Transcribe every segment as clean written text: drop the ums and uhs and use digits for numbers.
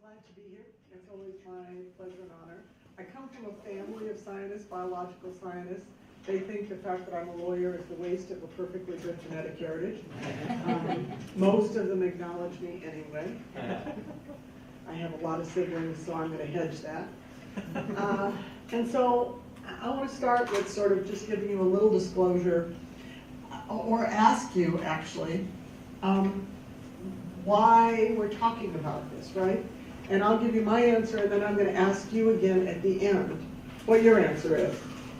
glad to be here. It's always my pleasure and honor. I come from a family of scientists, biological scientists. They think the fact that I'm a lawyer is the waste of a perfectly good genetic heritage. Most of them acknowledge me anyway. I have a lot of siblings, so I'm going to hedge that. And so I want to start with sort of just giving you a little disclosure, or ask you actually, why we're talking about this, right? And I'll give you my answer, and then I'm going to ask you again at the end what your answer is.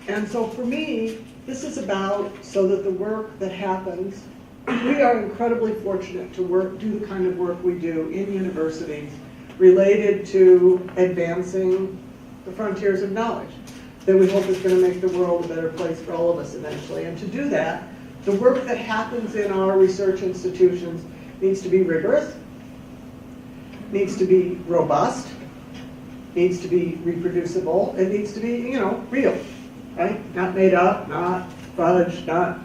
And so for me, this is about so that the work that happens, we are incredibly fortunate to do the kind of work we do in universities related to advancing the frontiers of knowledge that we hope is going to make the world a better place for all of us eventually. And to do that, the work that happens in our research institutions needs to be rigorous, needs to be robust, needs to be reproducible, it needs to be, real, right? Not made up, not fudged, not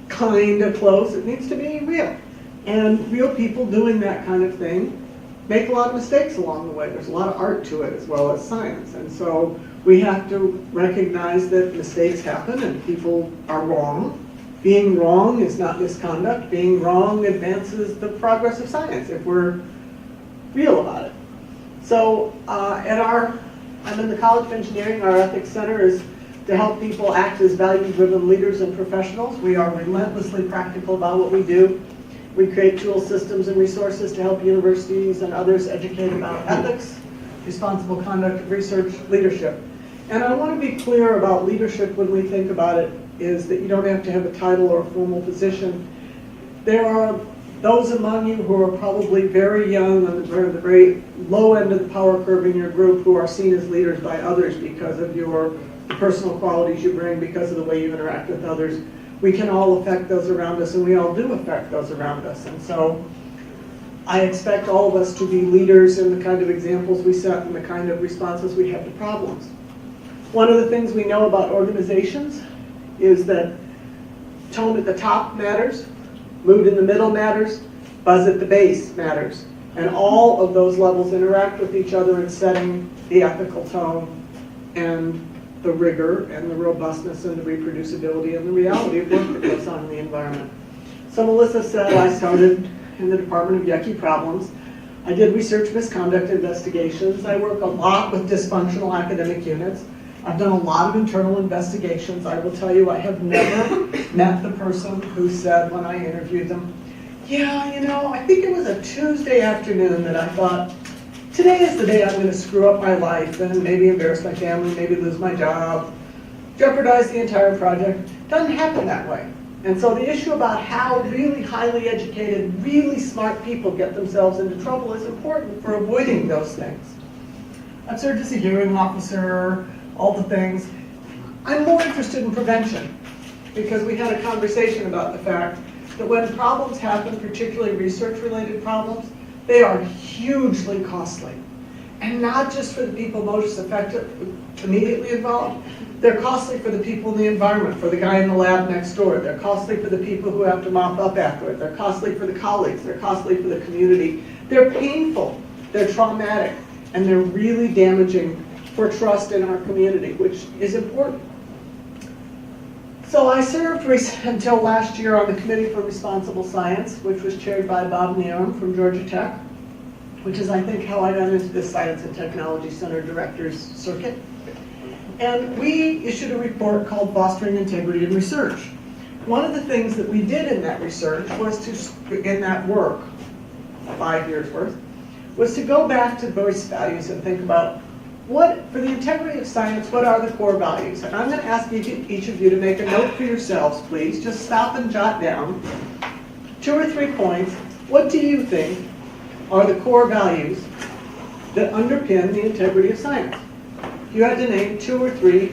kind of close. It needs to be real. And real people doing that kind of thing make a lot of mistakes along the way. There's a lot of art to it as well as science. And so we have to recognize that mistakes happen and people are wrong. Being wrong is not misconduct. Being wrong advances the progress of science if we're real about it. So I'm in the College of Engineering. Our ethics center is to help people act as value-driven leaders and professionals. We are relentlessly practical about what we do. We create tools, systems, and resources to help universities and others educate about ethics, responsible conduct of research, leadership. And I want to be clear about leadership when we think about it, is that you don't have to have a title or a formal position. There are those among you who are probably very young on the very low end of the power curve in your group who are seen as leaders by others because of your personal qualities you bring, because of the way you interact with others. We can all affect those around us, and we all do affect those around us. And so I expect all of us to be leaders in the kind of examples we set and the kind of responses we have to problems. One of the things we know about organizations is that tone at the top matters, mood in the middle matters, buzz at the base matters. And all of those levels interact with each other in setting the ethical tone and the rigor and the robustness and the reproducibility and the reality of work that goes on in the environment. So Melissa said I started in the Department of Yucky Problems. I did research misconduct investigations. I work a lot with dysfunctional academic units. I've done a lot of internal investigations. I will tell you, I have never met the person who said when I interviewed them, yeah, I think it was a Tuesday afternoon that I thought, today is the day I'm going to screw up my life and maybe embarrass my family, maybe lose my job, jeopardize the entire project. Doesn't happen that way. And so the issue about how really highly educated, really smart people get themselves into trouble is important for avoiding those things. I've served as a hearing officer, all the things. I'm more interested in prevention because we had a conversation about the fact that when problems happen, particularly research-related problems, they are hugely costly. And not just for the people most affected, immediately involved. They're costly for the people in the environment, for the guy in the lab next door. They're costly for the people who have to mop up after it. They're costly for the colleagues. They're costly for the community. They're painful. They're traumatic. And they're really damaging for trust in our community, which is important. So I served until last year on the Committee for Responsible Science, which was chaired by Bob Neorum from Georgia Tech, which is, I think, how I got into the Science and Technology Center Directors Circuit. And we issued a report called Fostering Integrity in Research. One of the things that we did in that research was in that work, 5 years worth, was to go back to voice values and think about for the integrity of science, what are the core values? And I'm going to ask each of you to make a note for yourselves, please. Just stop and jot down 2 or 3 points. What do you think are the core values that underpin the integrity of science? If you had to name 2 or 3,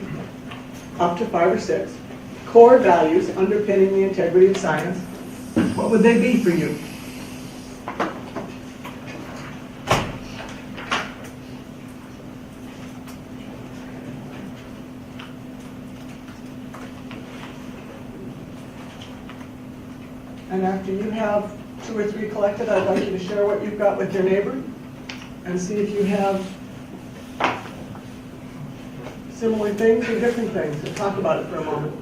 up to 5 or 6, core values underpinning the integrity of science, what would they be for you? And after you have 2 or 3 collected, I'd like you to share what you've got with your neighbor. and see if you have similar things or different things, and talk about it for a moment.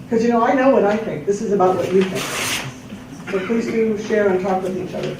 Because, I know what I think. This is about what you think. So please do share and talk with each other.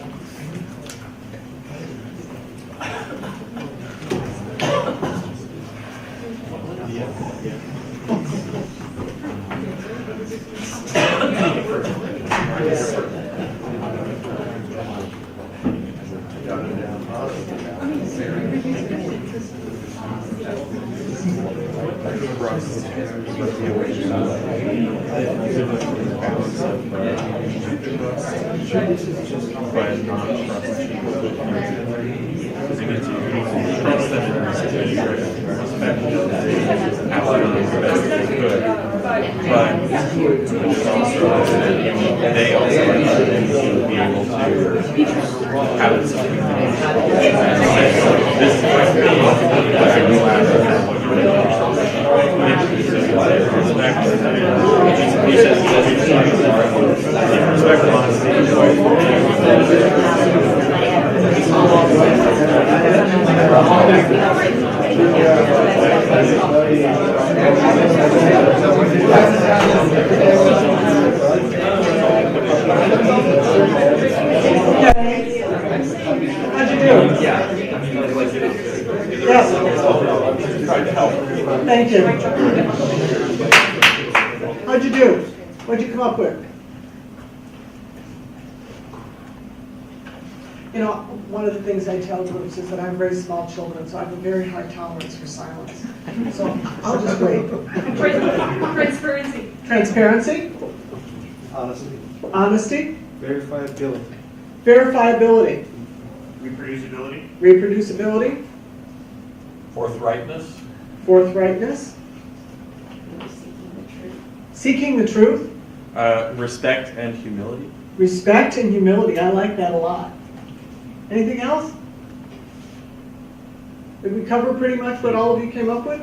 They also should be able to have it something. This is what How'd you do? Yes. Thank you. How'd you do? What'd you come up with? One of the things I tell groups is that I have very small children, so I have a very high tolerance for silence. So I'll just wait. Transparency. Transparency? Honesty. Honesty? Verifiability. Verifiability. Reproducibility. Reproducibility. Forthrightness. Forthrightness. Seeking the truth. Respect and humility. Respect and humility. I like that a lot. Anything else? Did we cover pretty much what all of you came up with?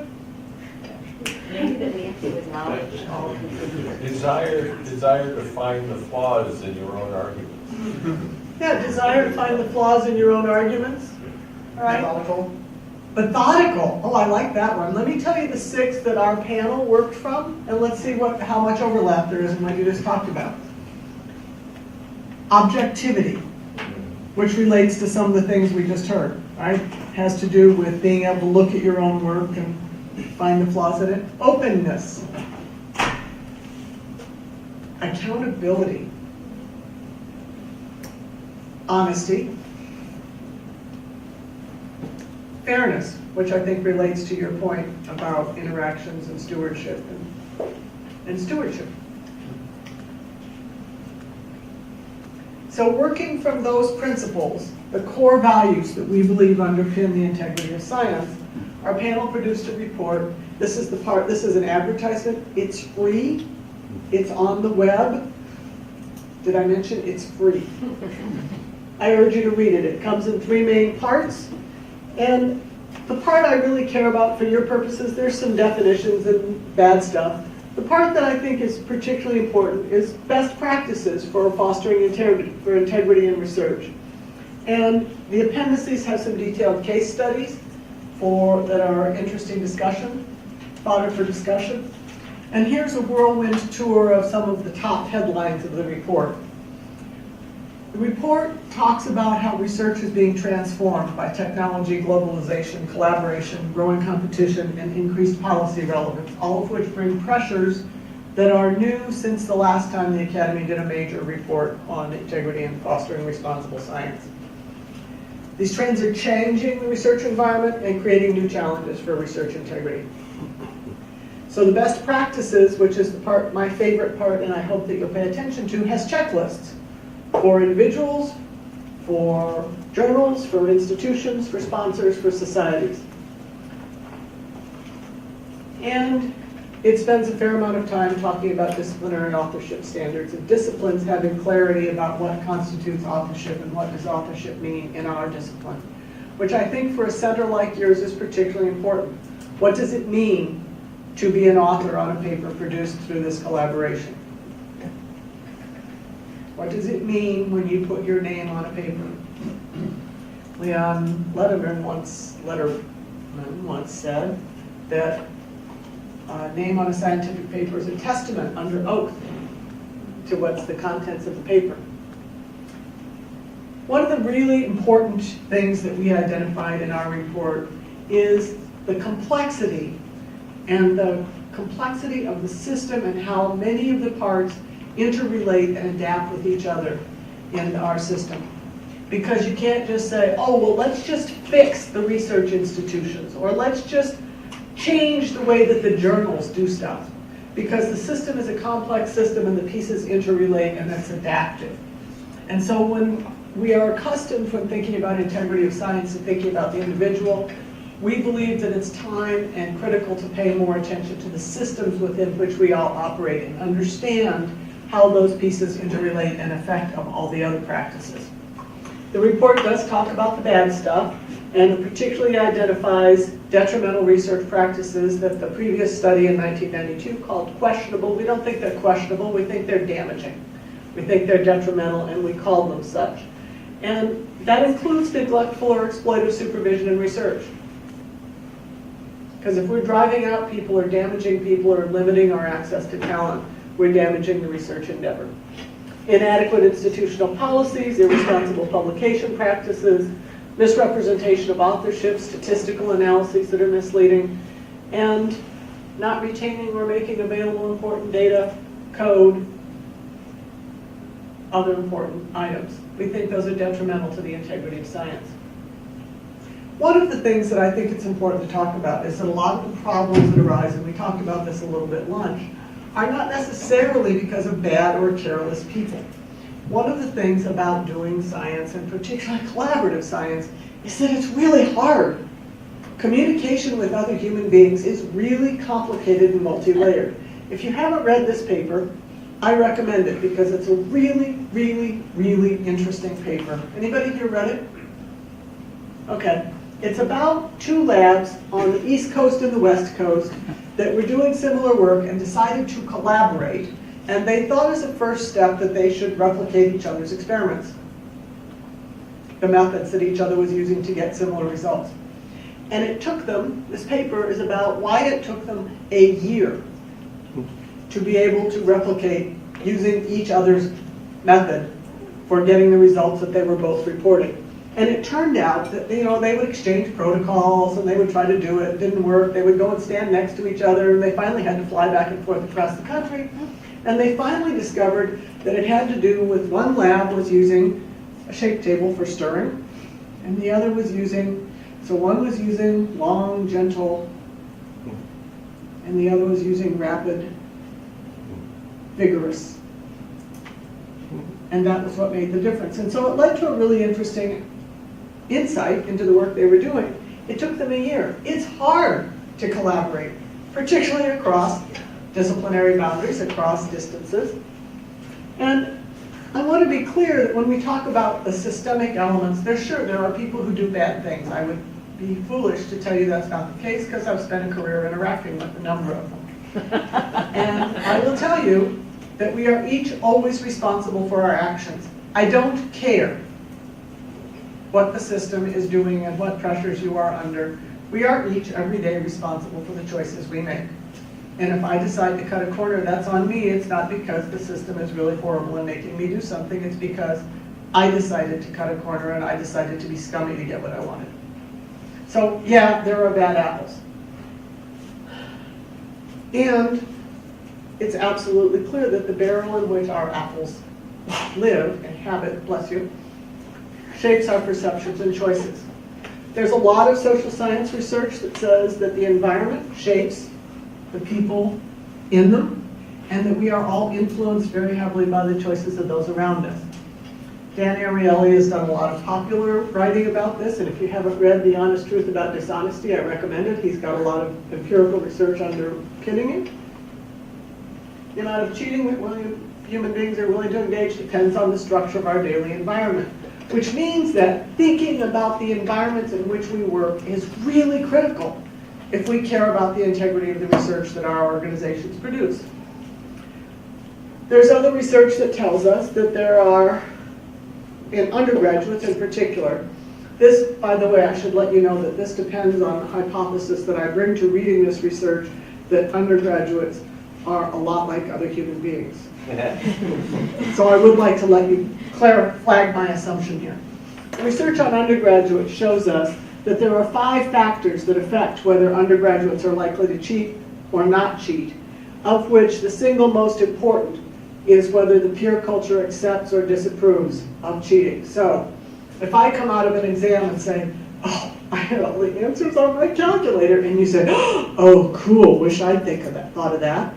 Maybe that we have to acknowledge all contributors. Desire to find the flaws in your own arguments. Yeah, desire to find the flaws in your own arguments. All right. Methodical. Methodical. Oh, I like that one. Let me tell you the 6 that our panel worked from, and let's see how much overlap there is in what you just talked about. Objectivity, which relates to some of the things we just heard, right? Has to do with being able to look at your own work and find the flaws in it. Openness. Accountability. Honesty. Fairness, which I think relates to your point about interactions and stewardship and stewardship. So working from those principles, the core values that we believe underpin the integrity of science, our panel produced a report. This is an advertisement. It's free. It's on the web. Did I mention it's free? I urge you to read it. It comes in 3 main parts. And the part I really care about for your purposes, there's some definitions and bad stuff. The part that I think is particularly important is best practices for fostering integrity in research. And the appendices have some detailed case studies that are interesting discussion, fodder for discussion. And here's a whirlwind tour of some of the top headlines of the report. The report talks about how research is being transformed by technology, globalization, collaboration, growing competition, and increased policy relevance, all of which bring pressures that are new since the last time the Academy did a major report on integrity and fostering responsible science. These trends are changing the research environment and creating new challenges for research integrity. So the best practices, which is my favorite part, and I hope that you'll pay attention to, has checklists for individuals, for journals, for institutions, for sponsors, for societies. And it spends a fair amount of time talking about disciplinary authorship standards and disciplines having clarity about what constitutes authorship and what does authorship mean in our discipline, which I think for a center like yours is particularly important. What does it mean to be an author on a paper produced through this collaboration? What does it mean when you put your name on a paper? Leon Letterman once said that a name on a scientific paper is a testament under oath to what's the contents of the paper. One of the really important things that we identified in our report is the complexity of the system and how many of the parts interrelate and adapt with each other in our system. Because you can't just say, oh, well, let's just fix the research institutions, or let's just change the way that the journals do stuff. Because the system is a complex system and the pieces interrelate and it's adaptive. And so when we are accustomed from thinking about integrity of science and thinking about the individual, we believe that it's time and critical to pay more attention to the systems within which we all operate and understand how those pieces interrelate and affect all the other practices. The report does talk about the bad stuff, and it particularly identifies detrimental research practices that the previous study in 1992 called questionable. We don't think they're questionable, we think they're damaging. We think they're detrimental, and we call them such. And that includes neglectful or exploitive supervision and research. Because if we're driving out people or damaging people or limiting our access to talent, we're damaging the research endeavor. Inadequate institutional policies, irresponsible publication practices, misrepresentation of authorship, statistical analyses that are misleading, and not retaining or making available important data, code, other important items. We think those are detrimental to the integrity of science. One of the things that I think it's important to talk about is that a lot of the problems that arise, and we talked about this a little bit at lunch, are not necessarily because of bad or careless people. One of the things about doing science, and particularly collaborative science, is that it's really hard. Communication with other human beings is really complicated and multi-layered. If you haven't read this paper, I recommend it because it's a really, really, really interesting paper. Anybody here read it? Okay. It's about two labs on the East Coast and the West Coast that were doing similar work and decided to collaborate, and they thought as a first step that they should replicate each other's experiments, the methods that each other was using to get similar results. And it took them, this paper is about why it took them a year to be able to replicate using each other's method for getting the results that they were both reporting. And it turned out that they would exchange protocols and they would try to do it. It didn't work. They would go and stand next to each other, and they finally had to fly back and forth across the country. And they finally discovered that it had to do with one lab was using a shake table for stirring, and the other was using, so one was using long, gentle, and the other was using rapid, vigorous. And that was what made the difference. And so it led to a really interesting insight into the work they were doing. It took them a year. It's hard to collaborate, particularly across disciplinary boundaries, across distances. And I want to be clear that when we talk about the systemic elements, there are people who do bad things. I would be foolish to tell you that's not the case because I've spent a career interacting with a number of them. And I will tell you that we are each always responsible for our actions. I don't care what the system is doing and what pressures you are under. We are each every day responsible for the choices we make. And if I decide to cut a corner, that's on me. It's not because the system is really horrible and making me do something. It's because I decided to cut a corner and I decided to be scummy to get what I wanted. So yeah, there are bad apples. And it's absolutely clear that the barrel in which our apples live and habit, bless you, shapes our perceptions and choices. There's a lot of social science research that says that the environment shapes the people in them, and that we are all influenced very heavily by the choices of those around us. Dan Ariely has done a lot of popular writing about this, and if you haven't read The Honest Truth About Dishonesty, I recommend it. He's got a lot of empirical research underpinning it. The amount of cheating that human beings are willing to engage depends on the structure of our daily environment, which means that thinking about the environments in which we work is really critical if we care about the integrity of the research that our organizations produce. There's other research that tells us that there are, in undergraduates in particular, This, by the way, I should let you know that this depends on a hypothesis that I bring to reading this research, that undergraduates are a lot like other human beings. So I would like to let you flag my assumption here. Research on undergraduates shows us that there are 5 factors that affect whether undergraduates are likely to cheat or not cheat, of which the single most important is whether the peer culture accepts or disapproves of cheating. So if I come out of an exam and say, oh, I had all the answers on my calculator, and you say, oh, cool, wish I'd thought of that.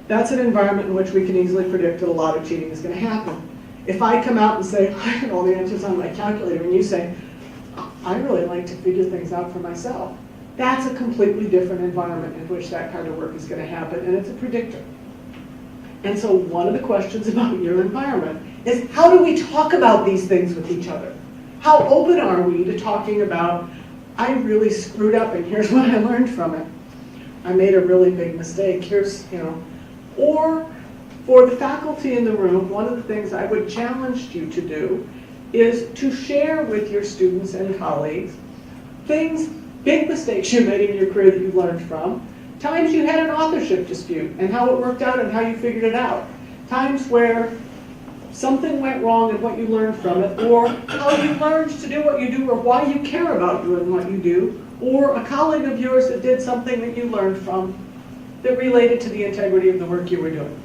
That's an environment in which we can easily predict that a lot of cheating is going to happen. If I come out and say, I had all the answers on my calculator, and you say, I really like to figure things out for myself, that's a completely different environment in which that kind of work is going to happen, and it's a predictor. And so one of the questions about your environment is, how do we talk about these things with each other? How open are we to talking about, I really screwed up and here's what I learned from it. I made a really big mistake, here's, Or for the faculty in the room, one of the things I would challenge you to do is to share with your students and colleagues things, big mistakes you made in your career that you learned from, times you had an authorship dispute and how it worked out and how you figured it out, times where something went wrong and what you learned from it, or how you learned to do what you do, or why you care about doing what you do, or a colleague of yours that did something that you learned from that related to the integrity of the work you were doing.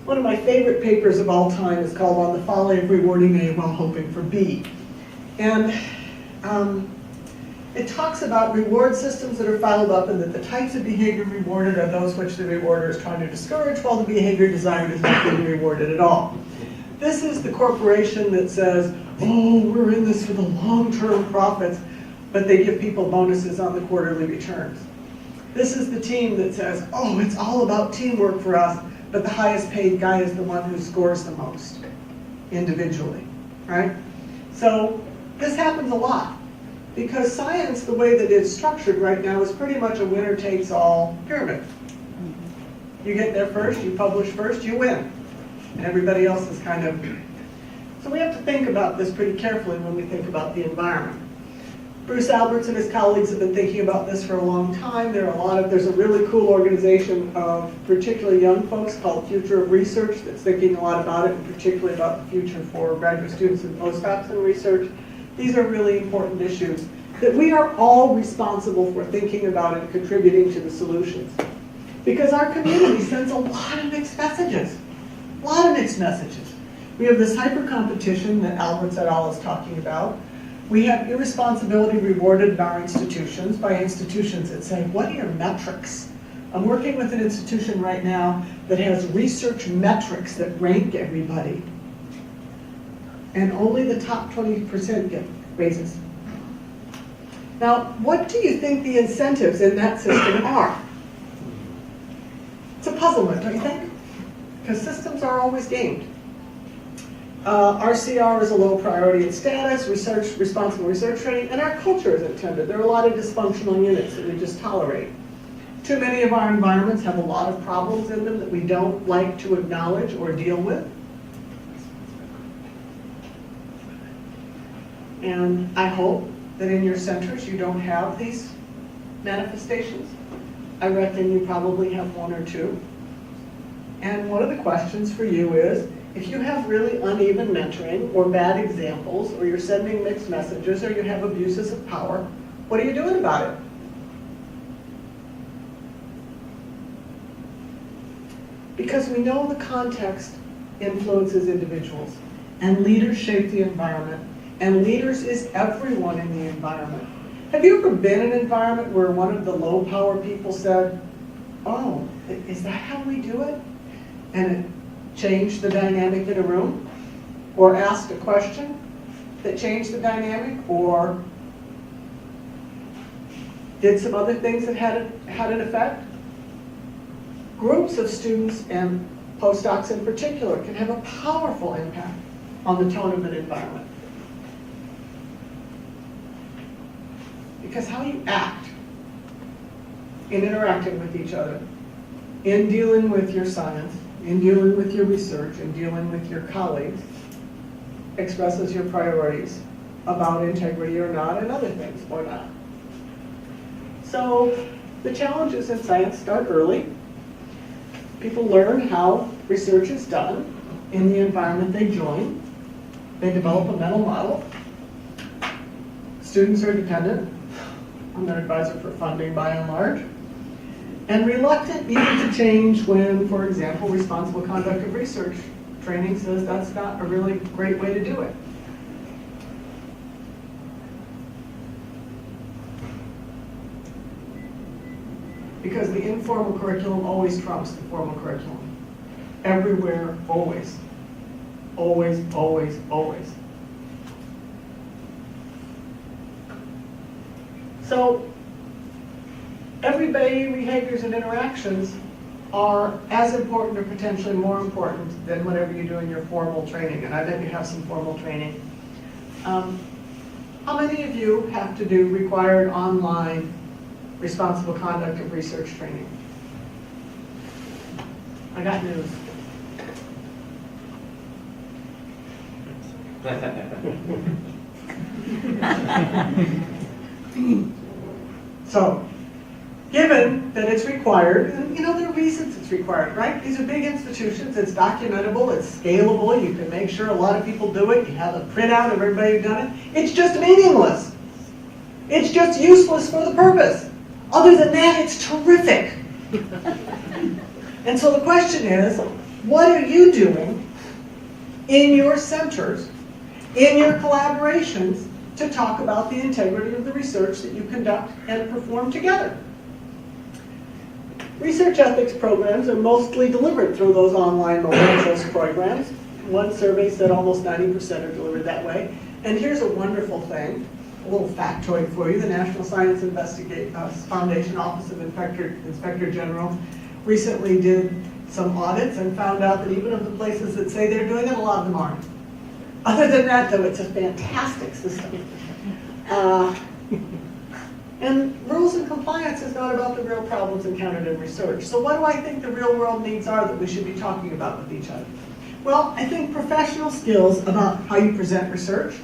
One of my favorite papers of all time is called On the Folly of Rewarding A While Hoping for B. And it talks about reward systems that are fouled up, and that the types of behavior rewarded are those which the rewarder is trying to discourage, while the behavior desired is not being rewarded at all. This is the corporation that says, oh, we're in this for the long-term profits, but they give people bonuses on the quarterly returns. This is the team that says, oh, it's all about teamwork for us, but the highest paid guy is the one who scores the most individually, right? So this happens a lot. Because science, the way that it's structured right now, is pretty much a winner-takes-all pyramid. You get there first, you publish first, you win. And everybody else is kind of... So we have to think about this pretty carefully when we think about the environment. Bruce Alberts and his colleagues have been thinking about this for a long time. There's a really cool organization of particularly young folks called Future of Research that's thinking a lot about it, and particularly about the future for graduate students and postdocs in research. These are really important issues that we are all responsible for thinking about and contributing to the solutions. Because our community sends a lot of mixed messages. A lot of mixed messages. We have this hyper-competition that Alberts et al. Is talking about. We have irresponsibility rewarded in our institutions by institutions that say, what are your metrics? I'm working with an institution right now that has research metrics that rank everybody. And only the top 20% get raises. Now, what do you think the incentives in that system are? It's a puzzlement, don't you think? Because systems are always gamed. RCR is a low priority in status, responsible research training, and our culture is intended. There are a lot of dysfunctional units that we just tolerate. Too many of our environments have a lot of problems in them that we don't like to acknowledge or deal with. And I hope that in your centers you don't have these manifestations. I reckon you probably have one or two. And one of the questions for you is, if you have really uneven mentoring or bad examples, or you're sending mixed messages, or you have abuses of power, what are you doing about it? Because we know the context influences individuals, and leaders shape the environment. And leaders is everyone in the environment. Have you ever been in an environment where one of the low power people said, oh, is that how we do it? And it changed the dynamic in a room? Or asked a question that changed the dynamic? Or did some other things that had an effect? Groups of students and postdocs in particular can have a powerful impact on the tone of an environment. Because how you act in interacting with each other, in dealing with your science, in dealing with your research, in dealing with your colleagues, expresses your priorities about integrity or not, and other things or not. So the challenges in science start early. People learn how research is done in the environment they join. They develop a mental model. Students are dependent on their advisor for funding by and large, and reluctant even to change when, for example, responsible conduct of research training says that's not a really great way to do it. Because the informal curriculum always trumps the formal curriculum. Everywhere, always. Always, always, always. So, everyday behaviors and interactions are as important or potentially more important than whatever you do in your formal training. And I bet you have some formal training. How many of you have to do required online responsible conduct of research training? I got news. So, given that it's required, and there are reasons it's required, right? These are big institutions, it's documentable, it's scalable, you can make sure a lot of people do it, you have a printout of everybody who's done it. It's just meaningless. It's just useless for the purpose. Other than that, it's terrific. And so the question is, what are you doing in your centers, in your collaborations, to talk about the integrity of the research that you conduct and perform together? Research ethics programs are mostly delivered through those online momentous programs. One survey said almost 90% are delivered that way. And here's a wonderful thing, a little factoid for you. The National Science Foundation Office of Inspector General recently did some audits and found out that even of the places that say they're doing it, a lot of them aren't. Other than that, though, it's a fantastic system. And rules and compliance is not about the real problems encountered in research. So what do I think the real world needs are that we should be talking about with each other? Well, I think professional skills about how you present research,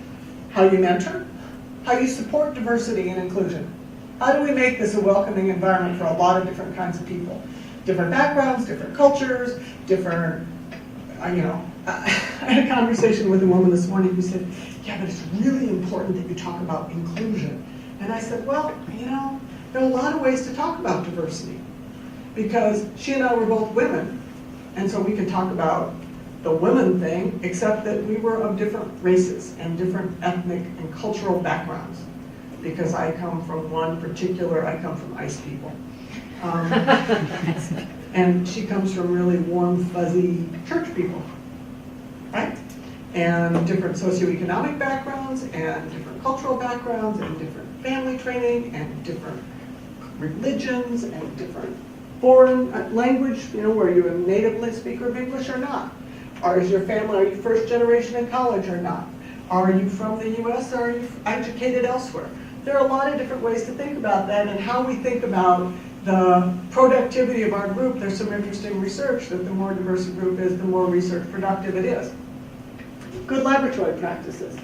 how you mentor, how you support diversity and inclusion. How do we make this a welcoming environment for a lot of different kinds of people? Different backgrounds, different cultures, different, I had a conversation with a woman this morning who said, yeah, but it's really important that you talk about inclusion. And I said, well, there are a lot of ways to talk about diversity. Because she and I were both women, and so we can talk about the women thing, except that we were of different races and different ethnic and cultural backgrounds. Because I come from I come from ice people. And she comes from really warm, fuzzy church people, right? And different socioeconomic backgrounds, and different cultural backgrounds, and different family training, and different religions, and different foreign language, were you a native speaker of English or not? Or is your family, are you first generation in college or not? Are you from the US or are you educated elsewhere? There are a lot of different ways to think about that, and how we think about the productivity of our group. There's some interesting research that the more diverse a group is, the more research productive it is. Good laboratory practices.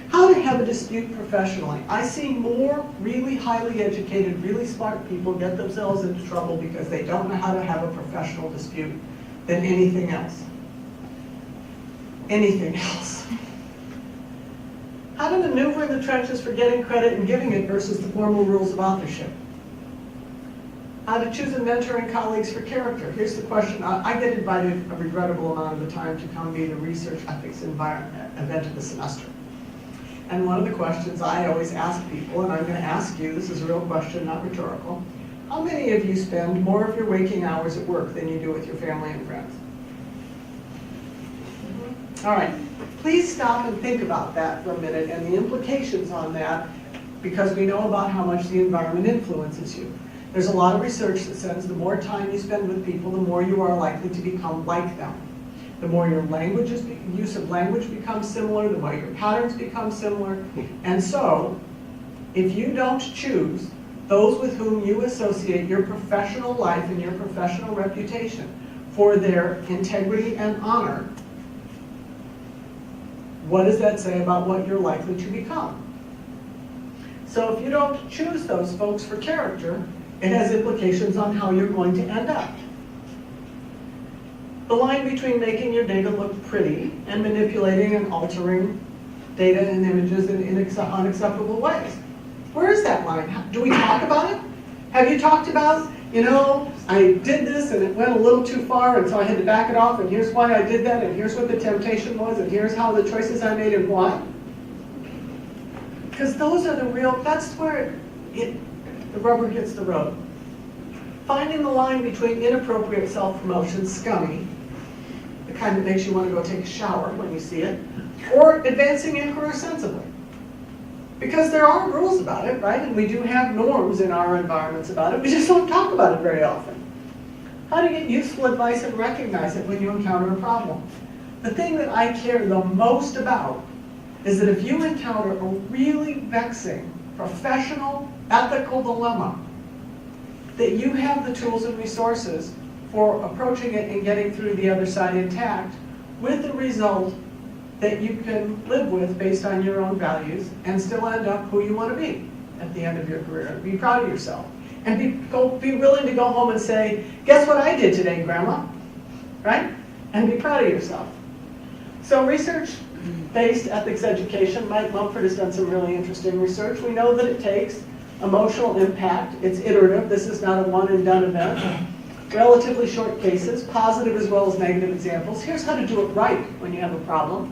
How to have a dispute professionally. I see more really highly educated, really smart people get themselves into trouble because they don't know how to have a professional dispute than anything else. Anything else. How to maneuver in the trenches for getting credit and giving it versus the formal rules of authorship. How to choose a mentor and colleagues for character. Here's the question. I get invited a regrettable amount of the time to come be the research ethics event of the semester. And one of the questions I always ask people, and I'm going to ask you, this is a real question, not rhetorical, how many of you spend more of your waking hours at work than you do with your family and friends? All right, please stop and think about that for a minute and the implications on that, because we know about how much the environment influences you. There's a lot of research that says the more time you spend with people, the more you are likely to become like them. The more your use of language becomes similar, the more your patterns become similar. And so, if you don't choose those with whom you associate your professional life and your professional reputation for their integrity and honor, what does that say about what you're likely to become? So if you don't choose those folks for character, it has implications on how you're going to end up. The line between making your data look pretty and manipulating and altering data and images in unacceptable ways. Where is that line? Do we talk about it? Have you talked about, you know, I did this and it went a little too far and so I had to back it off and here's why I did that and here's what the temptation was and here's how the choices I made and why? Because those are the real, that's where the rubber hits the road. Finding the line between inappropriate self-promotion, scummy, the kind that makes you want to go take a shower when you see it, or advancing in career sensibly. Because there are rules about it, right? And we do have norms in our environments about it. We just don't talk about it very often. How to get useful advice and recognize it when you encounter a problem. The thing that I care the most about is that if you encounter a really vexing, professional, ethical dilemma, that you have the tools and resources for approaching it and getting through the other side intact with the result that you can live with based on your own values and still end up who you want to be at the end of your career. Be proud of yourself. And be willing to go home and say, guess what I did today, Grandma? Right? And be proud of yourself. So research-based ethics education, Mike Mumford has done some really interesting research. We know that it takes emotional impact. It's iterative. This is not a one-and-done event. Relatively short cases, positive as well as negative examples. Here's how to do it right when you have a problem.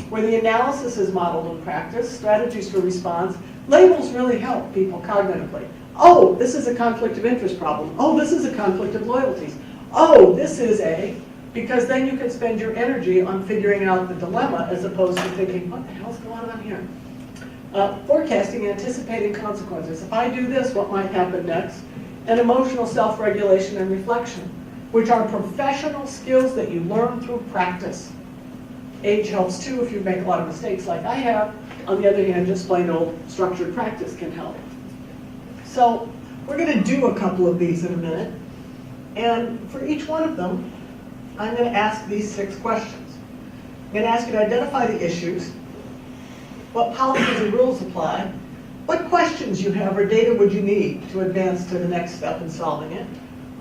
Where the analysis is modeled in practice, strategies for response. Labels really help people cognitively. Oh, this is a conflict of interest problem. Oh, this is a conflict of loyalties. Oh, this is a, because then you can spend your energy on figuring out the dilemma as opposed to thinking, what the hell's going on here? Forecasting, anticipating consequences. If I do this, what might happen next? And emotional self-regulation and reflection, which are professional skills that you learn through practice. Age helps too if you make a lot of mistakes like I have. On the other hand, just plain old structured practice can help. So we're going to do a couple of these in a minute. And for each one of them, I'm going to ask these 6 questions. I'm going to ask you to identify the issues, what policies and rules apply, what questions you have or data would you need to advance to the next step in solving it?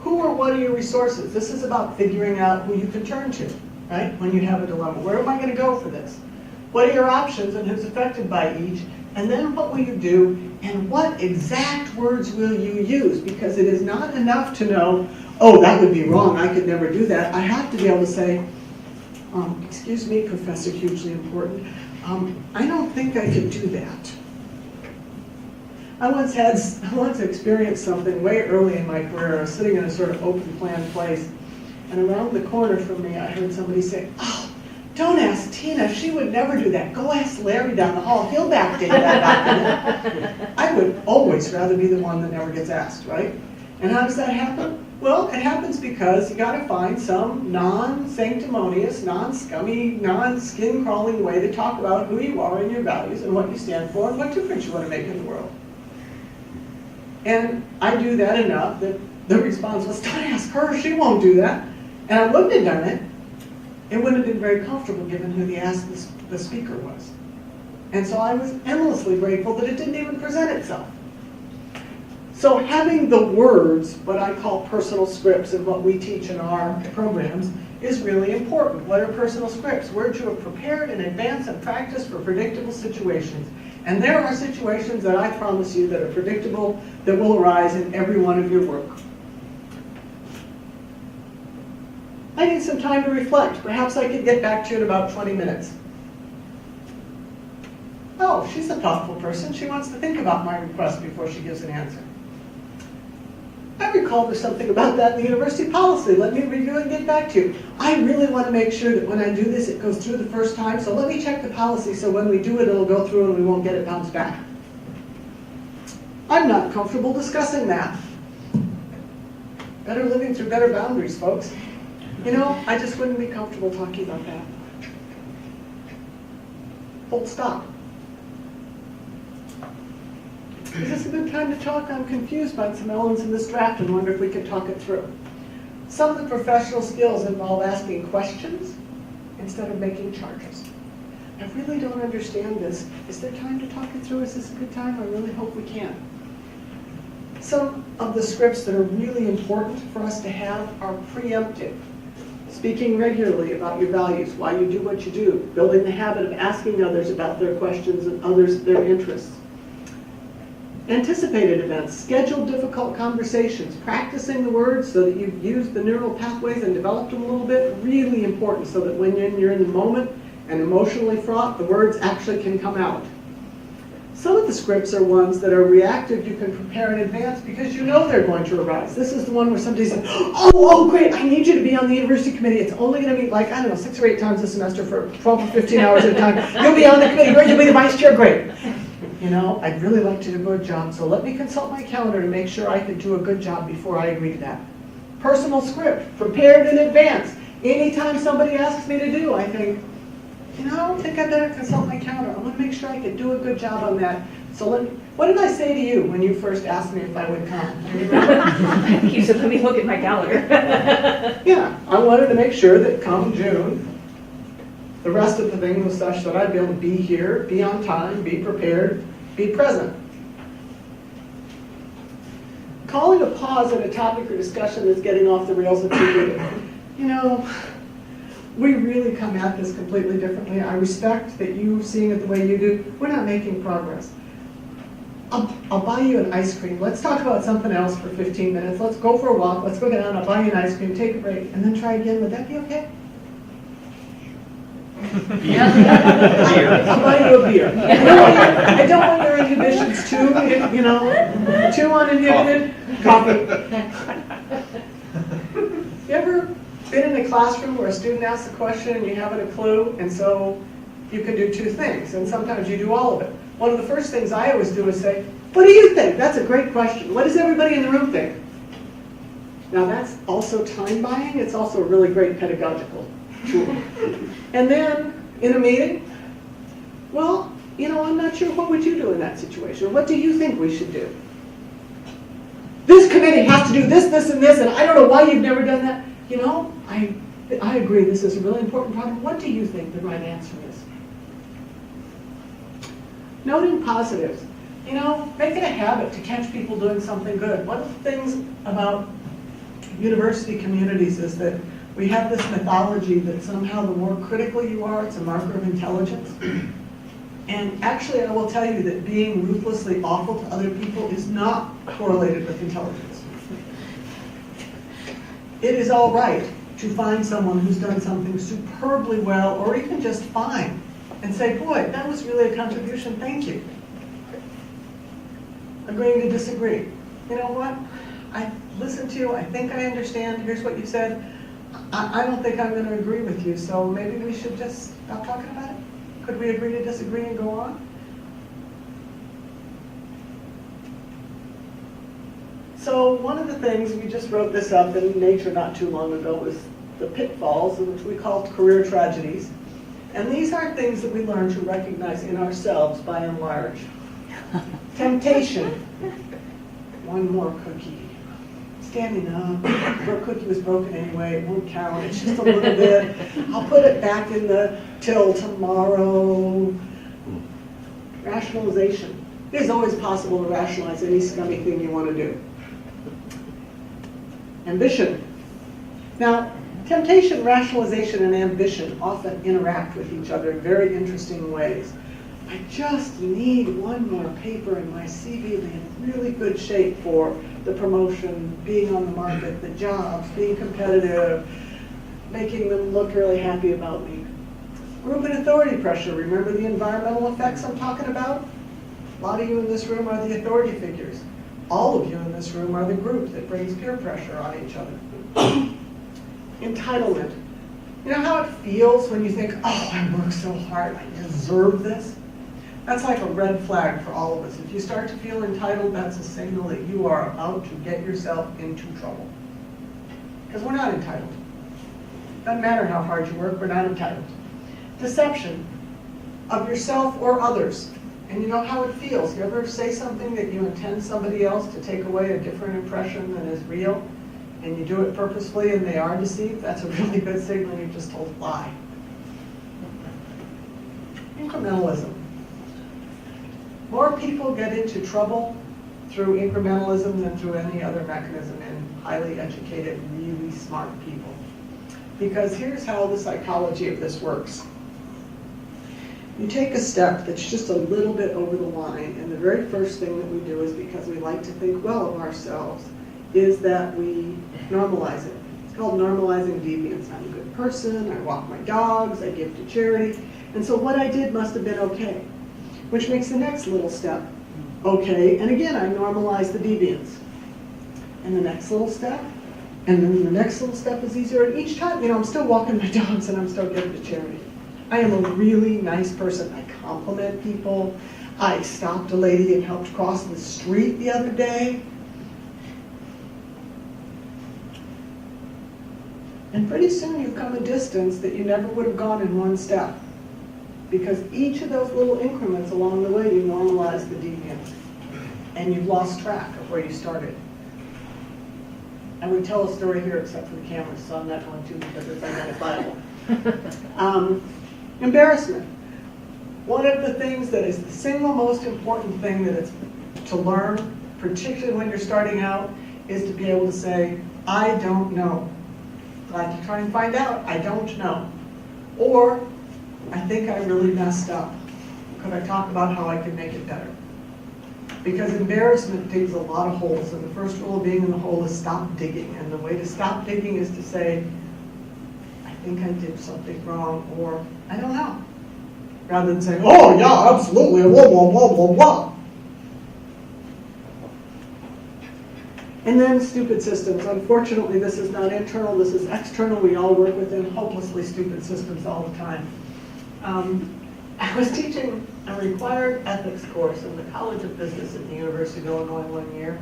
Who or what are your resources? This is about figuring out who you can turn to, right? When you have a dilemma. Where am I going to go for this? What are your options and who's affected by each? And then what will you do? And what exact words will you use? Because it is not enough to know, oh, that would be wrong. I could never do that. I have to be able to say, excuse me, Professor, hugely important. I don't think I could do that. I once experienced something way early in my career. I was sitting in a sort of open plan place, and around the corner from me, I heard somebody say, oh, don't ask Tina, she would never do that. Go ask Larry down the hall, he'll backdate that document. I would always rather be the one that never gets asked, right? And how does that happen? Well, it happens because you gotta find some non-sanctimonious, non-scummy, non-skin-crawling way to talk about who you are and your values and what you stand for and what difference you want to make in the world. And I do that enough that the response was, don't ask her, she won't do that. And I wouldn't have done it. It wouldn't have been very comfortable given who the speaker was. And so I was endlessly grateful that it didn't even present itself. So having the words, what I call personal scripts and what we teach in our programs, is really important. What are personal scripts? Words you have prepared in advance and practiced for predictable situations. And there are situations that I promise you that are predictable, that will arise in every one of your work. I need some time to reflect. Perhaps I could get back to you in about 20 minutes. Oh, she's a thoughtful person. She wants to think about my request before she gives an answer. I recall there's something about that in the university policy. Let me review and get back to you. I really want to make sure that when I do this, it goes through the first time, so let me check the policy so when we do it, it'll go through and we won't get it bounced back. I'm not comfortable discussing that. Better living through better boundaries, folks. You know, I just wouldn't be comfortable talking about that. Full stop. Is this a good time to talk? I'm confused by some elements in this draft and wonder if we could talk it through. Some of the professional skills involve asking questions instead of making charges. I really don't understand this. Is there time to talk it through? Is this a good time? I really hope we can. Some of the scripts that are really important for us to have are preemptive. Speaking regularly about your values, why you do what you do, building the habit of asking others about their questions and others their interests. Anticipated events, scheduled difficult conversations, practicing the words so that you've used the neural pathways and developed them a little bit, really important so that when you're in the moment and emotionally fraught, the words actually can come out. Some of the scripts are ones that are reactive. You can prepare in advance because you know they're going to arise. This is the one where somebody said, oh, great, I need you to be on the university committee. It's only going to be like, I don't know, 6 or 8 times a semester for 12 or 15 hours at a time. You'll be on the committee. Great, you'll be the vice chair. Great. You know, I'd really like to do a good job, so let me consult my calendar to make sure I can do a good job before I agree to that. Personal script, prepared in advance. Anytime somebody asks me to do, I think, you know, I think I better consult my calendar. I want to make sure I can do a good job on that. So what did I say to you when you first asked me if I would come? Do you remember? You said, let me look at my calendar. Yeah, I wanted to make sure that come June, the rest of the thing was such that I'd be able to be here, be on time, be prepared, be present. Calling a pause in a topic or discussion that's getting off the rails at the beginning. You know, we really come at this completely differently. I respect that you seeing it the way you do. We're not making progress. I'll buy you an ice cream. Let's talk about something else for 15 minutes. Let's go for a walk. Let's go down. I'll buy you an ice cream, take a break, and then try again. Would that be okay? I'll buy you a beer. I don't want your inhibitions too, you know, too uninhibited. Coffee. You ever been in a classroom where a student asks a question and you haven't a clue, and so you can do 2 things, and sometimes you do all of it. One of the first things I always do is say, what do you think? That's a great question. What does everybody in the room think? Now that's also time buying. It's also a really great pedagogical tool. And then in a meeting, well, you know, I'm not sure, what would you do in that situation? What do you think we should do? This committee has to do this, this, and this, and I don't know why you've never done that. You know, I agree, this is a really important problem. What do you think the right answer is? Noting positives. You know, make it a habit to catch people doing something good. One of the things about university communities is that we have this mythology that somehow the more critical you are, it's a marker of intelligence. And actually, I will tell you that being ruthlessly awful to other people is not correlated with intelligence. It is all right to find someone who's done something superbly well, or even just fine, and say, boy, that was really a contribution, thank you. Agreeing to disagree. You know what? I listened to you, I think I understand, here's what you said. I don't think I'm going to agree with you, so maybe we should just stop talking about it? Could we agree to disagree and go on? So one of the things, we just wrote this up in Nature not too long ago, was the pitfalls, which we called career tragedies. And these are things that we learn to recognize in ourselves by and large. Temptation. One more cookie. Standing up. Your cookie was broken anyway. It won't count. It's just a little bit. I'll put it back in the till tomorrow. Rationalization. It is always possible to rationalize any scummy thing you want to do. Ambition. Now, temptation, rationalization, and ambition often interact with each other in very interesting ways. I just need one more paper in my CV to be in really good shape for the promotion, being on the market, the jobs, being competitive, making them look really happy about me. Group and authority pressure. Remember the environmental effects I'm talking about? A lot of you in this room are the authority figures. All of you in this room are the group that brings peer pressure on each other. Entitlement. You know how it feels when you think, oh, I worked so hard, I deserve this? That's like a red flag for all of us. If you start to feel entitled, that's a signal that you are about to get yourself into trouble. Because we're not entitled. Doesn't matter how hard you work, we're not entitled. Deception of yourself or others. And you know how it feels. You ever say something that you intend somebody else to take away a different impression than is real, and you do it purposefully and they are deceived? That's a really good signal you just told a lie. incrementalism. More people get into trouble through incrementalism than through any other mechanism in highly educated, really smart people. Because here's how the psychology of this works. You take a step that's just a little bit over the line, and the very first thing that we do is, because we like to think well of ourselves, is that we normalize it. It's called normalizing deviance. I'm a good person, I walk my dogs, I give to charity, and so what I did must have been okay. Which makes the next little step okay, and again, I normalize the deviance. And the next little step, and then the next little step is easier, and each time, I'm still walking my dogs and I'm still giving to charity. I am a really nice person. I compliment people. I stopped a lady and helped cross the street the other day. And pretty soon you've come a distance that you never would have gone in one step. Because each of those little increments along the way, you normalize the deviance. And you've lost track of where you started. I would tell a story here except for the cameras, so I'm not going to because it's identifiable. Embarrassment. One of the things that is the single most important thing that it's to learn, particularly when you're starting out, is to be able to say, I don't know. Glad to try and find out, I don't know. Or, I think I really messed up. Could I talk about how I could make it better? Because embarrassment digs a lot of holes, and the first rule of being in the hole is stop digging. And the way to stop digging is to say, I think I did something wrong, or I don't know. Rather than saying, oh yeah, absolutely, blah, blah, blah, blah, blah. And then stupid systems. Unfortunately, this is not internal, this is external. We all work within hopelessly stupid systems all the time. I was teaching a required ethics course in the College of Business at the University of Illinois one year.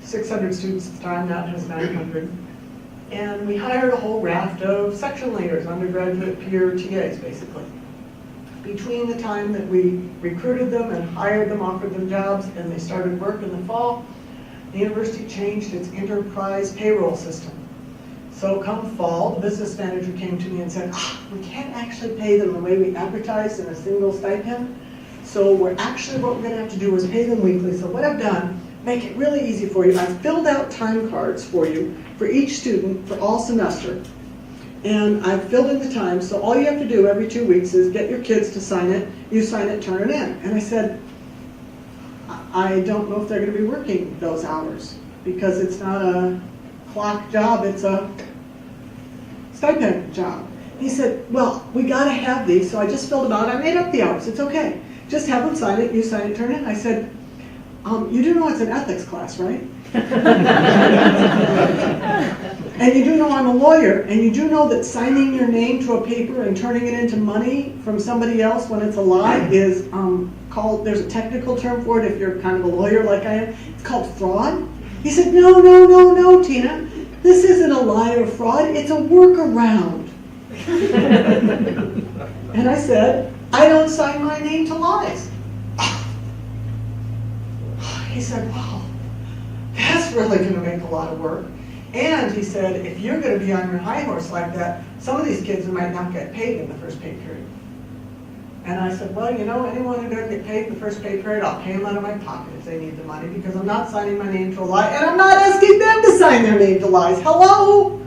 600 students at the time, now it has 900. And we hired a whole raft of section leaders, undergraduate peer TAs, basically. Between the time that we recruited them and hired them, offered them jobs, and they started work in the fall, the university changed its enterprise payroll system. So come fall, the business manager came to me and said, we can't actually pay them the way we advertise in a single stipend. So what we're going to have to do is pay them weekly. So what I've done, make it really easy for you. I've filled out time cards for you, for each student, for all semester. And I've filled in the time, so all you have to do every 2 weeks is get your kids to sign it, you sign it, turn it in. And I said, I don't know if they're going to be working those hours, because it's not a clock job, it's a stipend job. He said, well, we got to have these, so I just filled them out. I made up the hours. It's okay. Just have them sign it, you sign it, turn it. I said, you do know it's an ethics class, right? And you do know I'm a lawyer, and you do know that signing your name to a paper and turning it into money from somebody else when it's a lie is called, there's a technical term for it if you're kind of a lawyer like I am, it's called fraud. He said, no, Tina. This isn't a lie or fraud, it's a workaround. And I said, I don't sign my name to lies. He said, wow, that's really going to make a lot of work. And he said, if you're going to be on your high horse like that, some of these kids might not get paid in the first pay period. And I said, well, anyone who doesn't get paid in the first pay period, I'll pay them out of my pocket if they need the money, because I'm not signing my name to a lie, and I'm not asking them to sign their name to lies. Hello?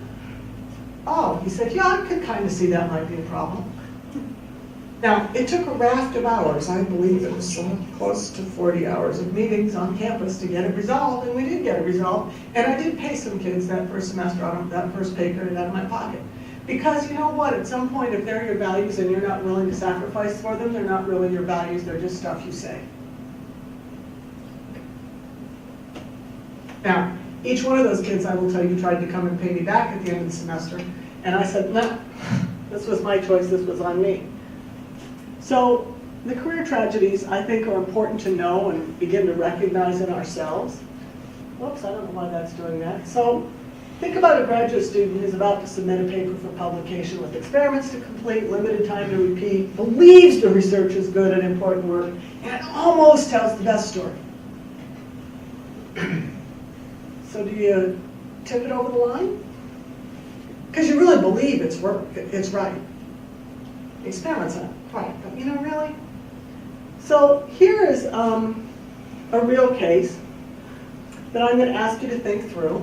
Oh, he said, yeah, I could kind of see that might be a problem. Now, it took a raft of hours. I believe it was close to 40 hours of meetings on campus to get it resolved, and we did get it resolved. And I did pay some kids that first semester out of that first pay period out of my pocket. Because you know what, at some point, if they're your values and you're not willing to sacrifice for them, they're not really your values, they're just stuff you say. Now, each one of those kids, I will tell you, tried to come and pay me back at the end of the semester. And I said, no, this was my choice, this was on me. So the career tragedies, I think, are important to know and begin to recognize in ourselves. Whoops, I don't know why that's doing that. So think about a graduate student who's about to submit a paper for publication with experiments to complete, limited time to repeat, believes the research is good and important work, and almost tells the best story. So do you tip it over the line? Because you really believe it's right. Experiments quiet, but you know, really? So here is a real case that I'm going to ask you to think through.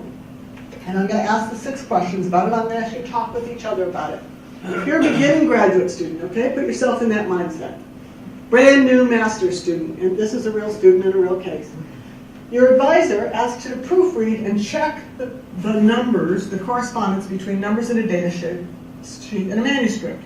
And I'm going to ask the 6 questions about it. I'm going to ask you to talk with each other about it. If you're a beginning graduate student, okay, put yourself in that mindset. Brand new master's student, and this is a real student in a real case. Your advisor asks you to proofread and check the numbers, the correspondence between numbers in a data sheet and a manuscript.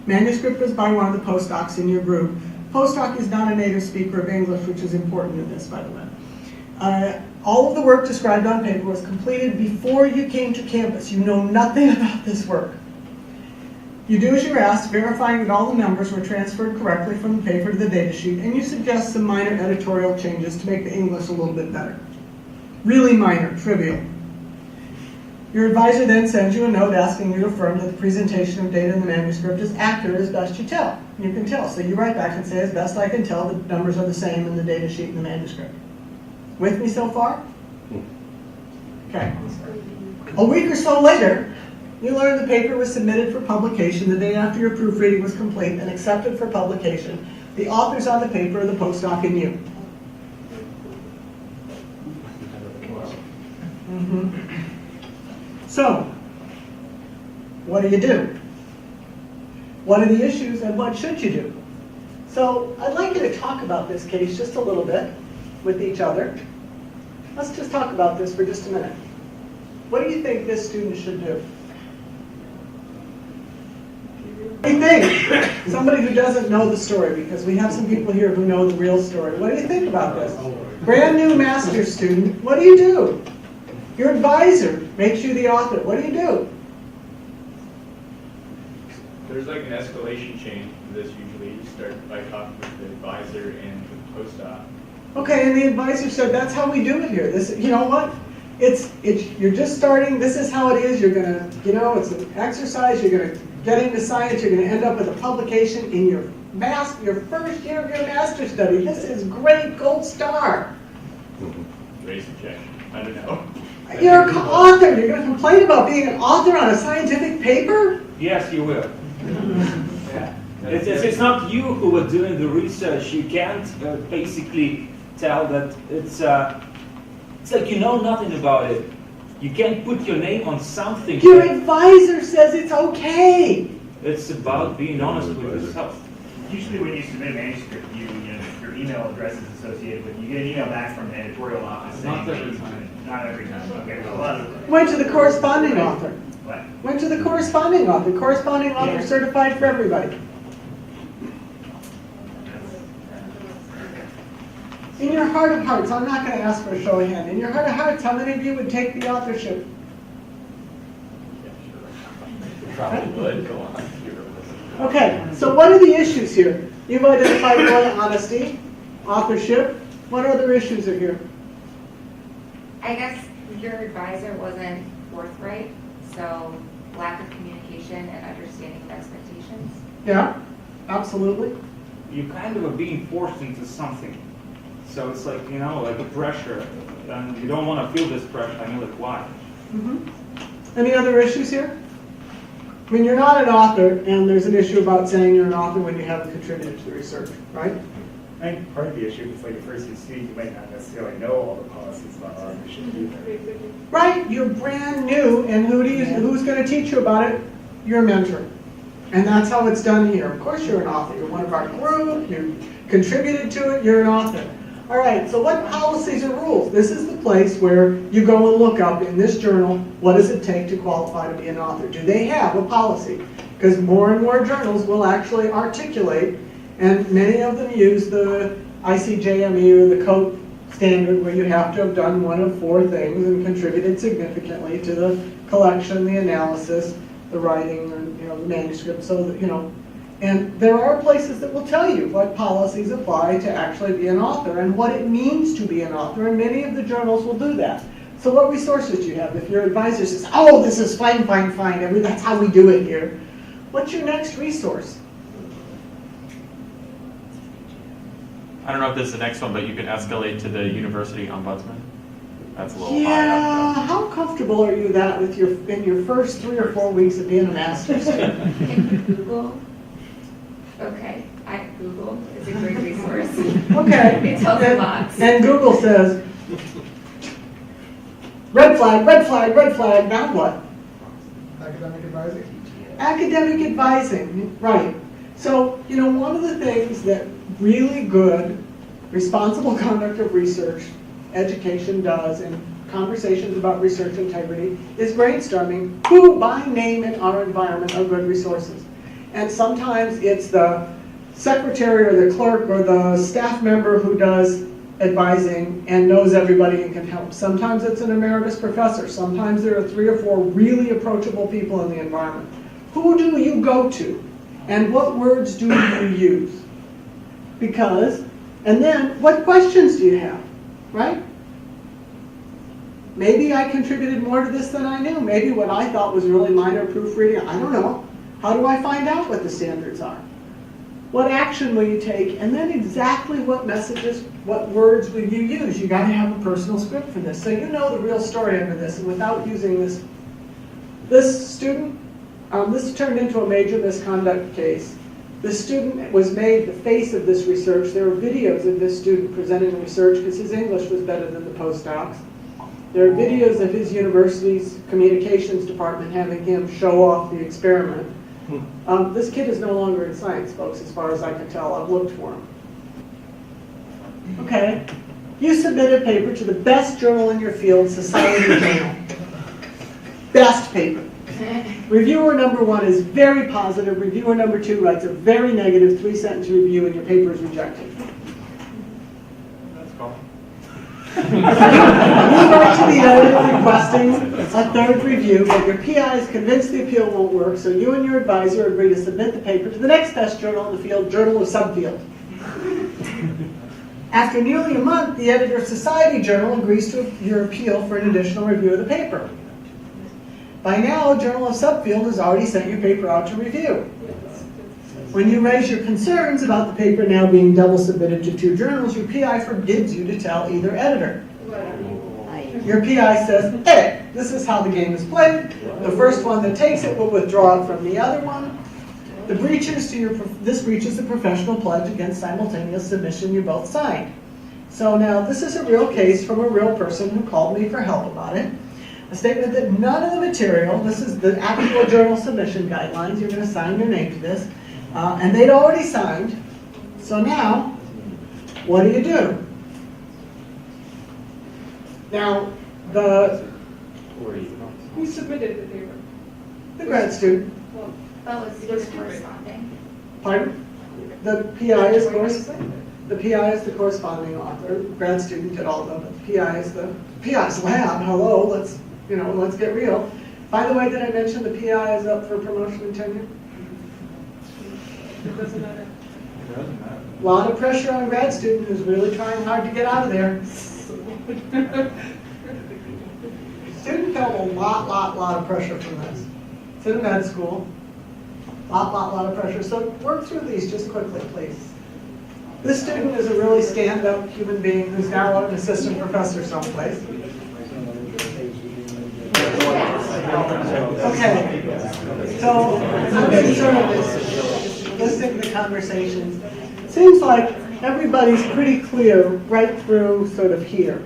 Manuscript was by one of the postdocs in your group. Postdoc is not a native speaker of English, which is important in this, by the way. All of the work described on paper was completed before you came to campus. You know nothing about this work. You do as you're asked, verifying that all the numbers were transferred correctly from the paper to the data sheet, and you suggest some minor editorial changes to make the English a little bit better. Really minor, trivial. Your advisor then sends you a note asking you to affirm that the presentation of data in the manuscript is accurate as best you can tell. So you write back and say, as best I can tell, the numbers are the same in the data sheet and the manuscript. With me so far? Okay. A week or so later, you learn the paper was submitted for publication the day after your proofreading was complete and accepted for publication. The authors on the paper are the postdoc and you. So, what do? What are the issues and what should you do? So, I'd like you to talk about this case just a little bit with each other. Let's just talk about this for just a minute. What do you think this student should do? What do you think? Somebody who doesn't know the story, because we have some people here who know the real story. What do you think about this? Brand new master's student, what do? Your advisor makes you the author. What do? There's like an escalation chain for this usually. You start by talking with the advisor and the postdoc. Okay, and the advisor said, that's how we do it here. This, you know what? You're just starting. This is how it is. You're gonna, it's an exercise. You're gonna get into science. You're gonna end up with a publication in your first year of your master's study. This is great, gold star. Raise objection. I don't know. You're an author. You're gonna complain about being an author on a scientific paper? Yes, you will. It's not you who are doing the research. You can't basically tell that it's like you know nothing about it. You can't put your name on something. Your advisor says it's okay. It's about being honest with yourself. Usually when you submit a manuscript, your email address is associated with, you get an email back from the editorial office saying. Not every time. Not every time, okay, well, a lot of. Went to the corresponding author. What? Went to the corresponding author. Corresponding author certified for everybody. In your heart of hearts, I'm not going to ask for a show of hand. In your heart of hearts, how many of you would take the authorship? Probably would. Go on. Okay, so what are the issues here? You've identified one, honesty, authorship. What other issues are here? I guess your advisor wasn't forthright, so lack of communication and understanding of expectations. Yeah, absolutely. You kind of are being forced into something. So it's like, like a pressure. And you don't want to feel this pressure. I mean, like, why? Any other issues here? I mean, you're not an author, and there's an issue about saying you're an author when you haven't contributed to the research, right? I think part of the issue is like your first year student, you might not necessarily know all the policies about authorship either. Right, you're brand new, and who's going to teach you about it? Your mentor. And that's how it's done here. Of course you're an author. You're one of our group, you contributed to it, you're an author. All right, so what policies or rules? This is the place where you go and look up in this journal, what does it take to qualify to be an author? Do they have a policy? Because more and more journals will actually articulate, and many of them use the ICJME or the COAT standard where you have to have done one of 4 things and contributed significantly to the collection, the analysis, the writing, or the manuscript, so that, and there are places that will tell you what policies apply to actually be an author and what it means to be an author, and many of the journals will do that. So what resources do you have? If your advisor says, oh, this is fine, that's how we do it here, what's your next resource? I don't know if this is the next one, but you can escalate to the university ombudsman. That's a little high Yeah, up. how comfortable are you that with in your first 3 or 4 weeks of being a master's student? And Google, okay. It's a great resource. Okay. It tells a lot. And Google says, red flag, red flag, red flag, now what? Academic advising? Academic advising, right. So, you know, one of the things that really good, responsible conduct of research education does in conversations about research integrity is brainstorming who by name in our environment are good resources. And sometimes it's the secretary or the clerk or the staff member who does advising and knows everybody and can help. Sometimes it's an emeritus professor. Sometimes there are 3 or 4 really approachable people in the environment. Who do you go to? And what words do you use? Because, and then what questions do you have, right? Maybe I contributed more to this than I knew. Maybe what I thought was really minor proofreading, I don't know. How do I find out what the standards are? What action will you take? And then exactly what messages, what words will you use? You gotta have a personal script for this. So you know the real story under this, and without using this. This student, this turned into a major misconduct case. The student was made the face of this research. There were videos of this student presenting the research because his English was better than the postdocs. There are videos of his university's communications department having him show off the experiment. This kid is no longer in science, folks, as far as I can tell. I've looked for him. Okay. You submit a paper to the best journal in your field, Society Journal. Best paper. Reviewer number 1 is very positive. Reviewer number 2 writes a very negative 3-sentence review, and your paper is rejected. That's common. You write to the editor requesting a 3rd review, but your PI is convinced the appeal won't work, so you and your advisor agree to submit the paper to the next best journal in the field, Journal of Subfield. After nearly a month, the editor of Society Journal agrees to your appeal for an additional review of the paper. By now, Journal of Subfield has already sent your paper out to review. When you raise your concerns about the paper now being double submitted to 2 journals, your PI forbids you to tell either editor. Your PI says, hey, this is how the game is played. The first one that takes it will withdraw it from the other one. This breaches the professional pledge against simultaneous submission you both signed. So now this is a real case from a real person who called me for help about it. A statement that none of the material, this is the actual journal submission guidelines, you're going to sign your name to this, and they'd already signed. So now, what do you do? Now, Who submitted the paper? the grad student, Well, That was That's corresponding. pardon? The PI is the corresponding author. Grad student did all of them, but the PI's lab. Hello, let's get real. By the way, did I mention the PI is up for promotion and tenure? it doesn't matter. A lot of pressure on grad student who's really trying hard to get out of there. Student felt a lot of pressure from this. It's in med school. Lot of pressure. So work through these just quickly, please. This student is a really stand-up human being who's now an assistant professor someplace. Okay. So I'm concerned with listening to the conversations. Seems like everybody's pretty clear right through sort of here.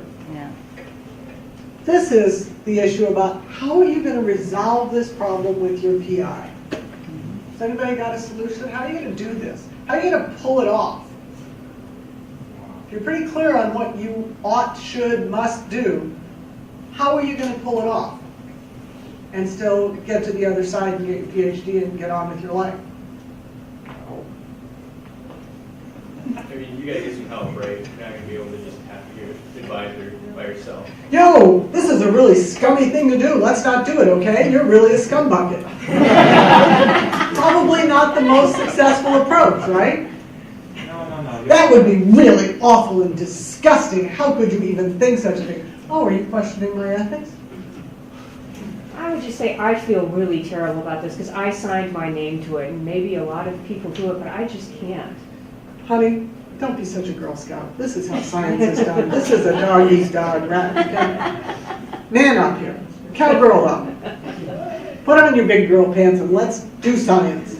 This is the issue about how are you going to resolve this problem with your PI? Has anybody got a solution? How are you going to do this? How are you going to pull it off? If you're pretty clear on what you ought, should, must do, how are you going to pull it off? And still get to the other side and get your PhD and get on with your life? I mean, you gotta get some help, right? You're not gonna be able to just have your advisor by yourself. Yo, this is a really scummy thing to do. Let's not do it, okay? You're really a scum bucket. Probably not the most successful approach, right? No. That would be really awful and disgusting. How could you even think such a thing? Oh, are you questioning my ethics? I would just say I feel really terrible about this because I signed my name to it, and maybe a lot of people do it, but I just can't. Honey, don't be such a Girl Scout. This is how science is done. This is a dog eats dog, right? Okay? Man up here. Cowgirl up. Put on your big girl pants and let's do science.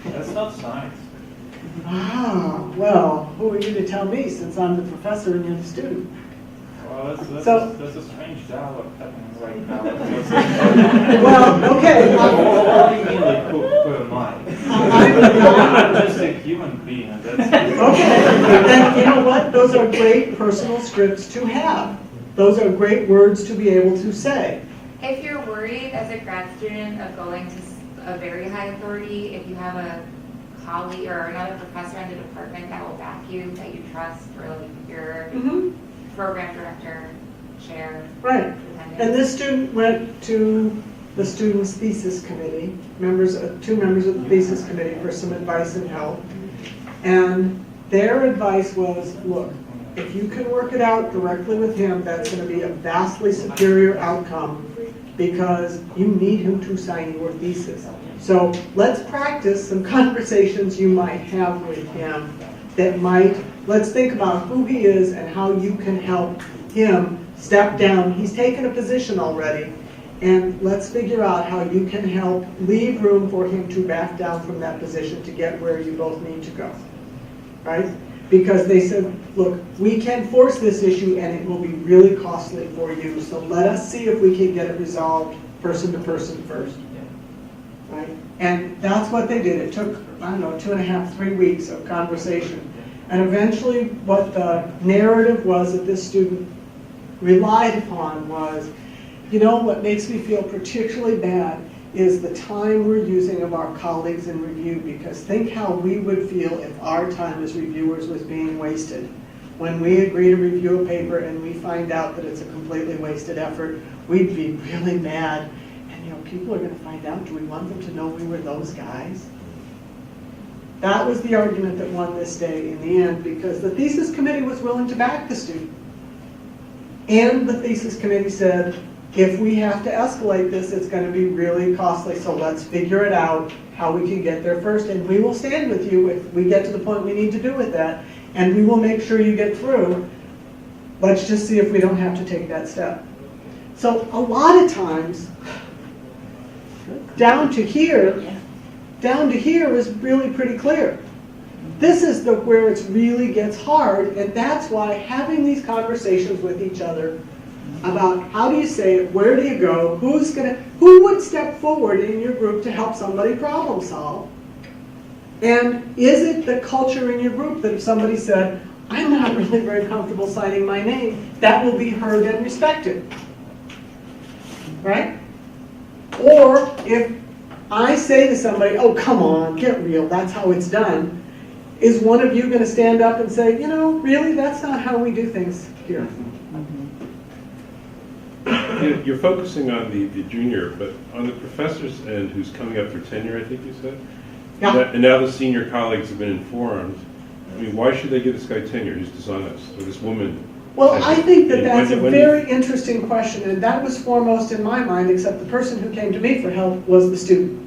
That's not science. Ah. well, who are you to tell me since I'm the professor and you're the student? Well, So- that's a strange dialogue happening right now. Well, okay. I'm just a human being, and that's. Okay, and you know what? Those are great personal scripts to have. Those are great words to be able to say. If you're worried as a grad student of going to a very high authority, if you have a colleague or another professor in the department that will back you, that you trust, or like your program director, chair, Right. depending. And this student went to the student's thesis committee, two members of the thesis committee for some advice and help. And their advice was, look, if you can work it out directly with him, that's going to be a vastly superior outcome because you need him to sign your thesis. So let's practice some conversations you might have with him that let's think about who he is and how you can help him step down. He's taken a position already, and let's figure out how you can help leave room for him to back down from that position to get where you both need to go, right? Because they said, look, we can force this issue and it will be really costly for you, so let us see if we can get it resolved person to person first, right? And that's what they did. It took, I don't know, 2.5, 3 weeks of conversation. And eventually what the narrative was that this student relied upon was, you know, what makes me feel particularly bad is the time we're using of our colleagues in review, because think how we would feel if our time as reviewers was being wasted. When we agree to review a paper and we find out that it's a completely wasted effort, we'd be really mad. And you know, people are going to find out, do we want them to know we were those guys? That was the argument that won this day in the end, because the thesis committee was willing to back the student. And the thesis committee said, if we have to escalate this, it's going to be really costly, so let's figure it out how we can get there first, and we will stand with you if we get to the point we need to do with that, and we will make sure you get through. Let's just see if we don't have to take that step. So a lot of times, down to here is really pretty clear. This is where it really gets hard, and that's why having these conversations with each other about how do you say it, where do you go, who would step forward in your group to help somebody problem solve? And is it the culture in your group that if somebody said, I'm not really very comfortable signing my name, that will be heard and respected, right? Or if I say to somebody, oh, come on, get real, that's how it's done, is one of you going to stand up and say, you know, really, that's not how we do things here? You're focusing on the junior, but on the professor's end who's coming up for tenure, I think you said? Yeah. And now the senior colleagues have been informed. I mean, why should they give this guy tenure? He's dishonest. Or this woman. Well, I think that And that's a when- very interesting question, and that was foremost in my mind, except the person who came to me for help was the student.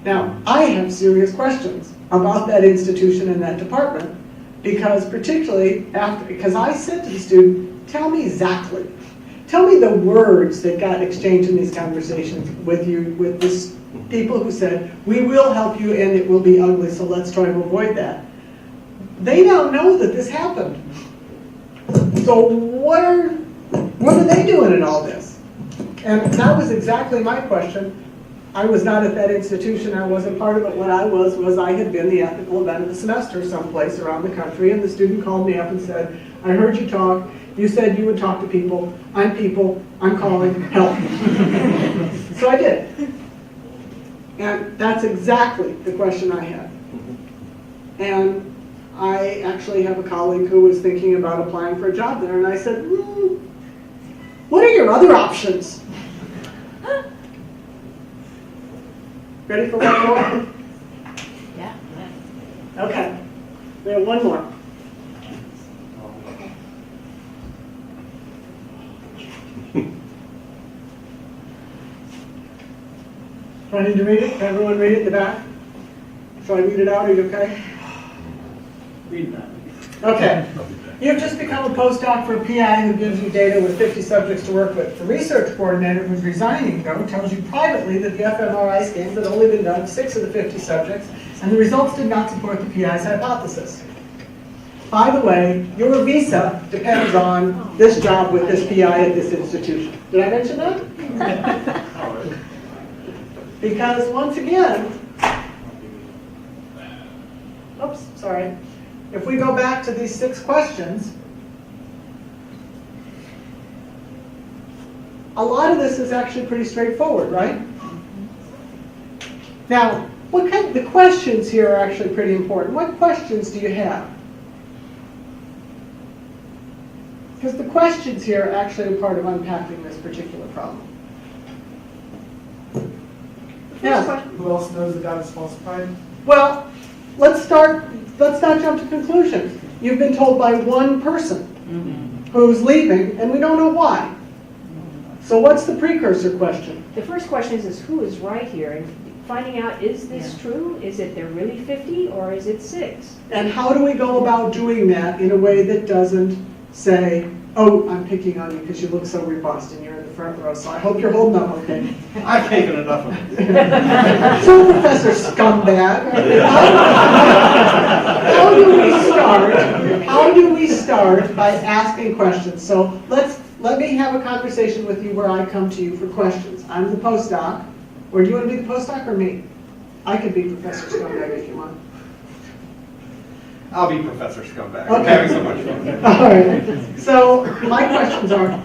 Now, I have serious questions about that institution and that department, because I said to the student, tell me exactly. Tell me the words that got exchanged in these conversations with you, with this people who said, we will help you and it will be ugly, so let's try to avoid that. They don't know that this happened. So what are they doing in all this? And that was exactly my question. I was not at that institution, I wasn't part of it. What I was I had been the ethical event of the semester someplace around the country, and the student called me up and said, I heard you talk, you said you would talk to people, I'm calling, help. So I did. And that's exactly the question I had. And I actually have a colleague who was thinking about applying for a job there, and I said, what are your other options? Ready for one more? Yeah. Okay. We have one more. Do I need to read it? Can everyone read it in the back? Shall I read it out? Are you okay? Read that. Okay. You've just become a postdoc for a PI who gives you data with 50 subjects to work with. The research coordinator who's resigning, though, tells you privately that the fMRI scans had only been done 6 of the 50 subjects, and the results did not support the PI's hypothesis. by the way, your visa depends on this job with this PI at this institution. Did I mention that? Because once again, oops, sorry. If we go back to these 6 questions, a lot of this is actually pretty straightforward, right? Now, the questions here are actually pretty important. What questions do you have? Because the questions here are actually a part of unpacking this particular problem. Yes. Who else knows the data is falsified? Well, let's not jump to conclusions. You've been told by one person who's leaving, and we don't know why. So what's the precursor question? The first question is who is right here? And finding out, is this true? Is it there really 50 or is it 6? And how do we go about doing that in a way that doesn't say, oh, I'm picking on you because you look so robust and you're in the front row, so I hope you're holding up okay. I've taken enough of it. So, Professor Scumbag, how do we start? How do we start by asking questions? So let me have a conversation with you where I come to you for questions. I'm the postdoc, or do you want to be the postdoc or me? I could be Professor Scumbag if you want. I'll be Professor Scumbag. Okay. I'm having so much fun. All right. So my questions are,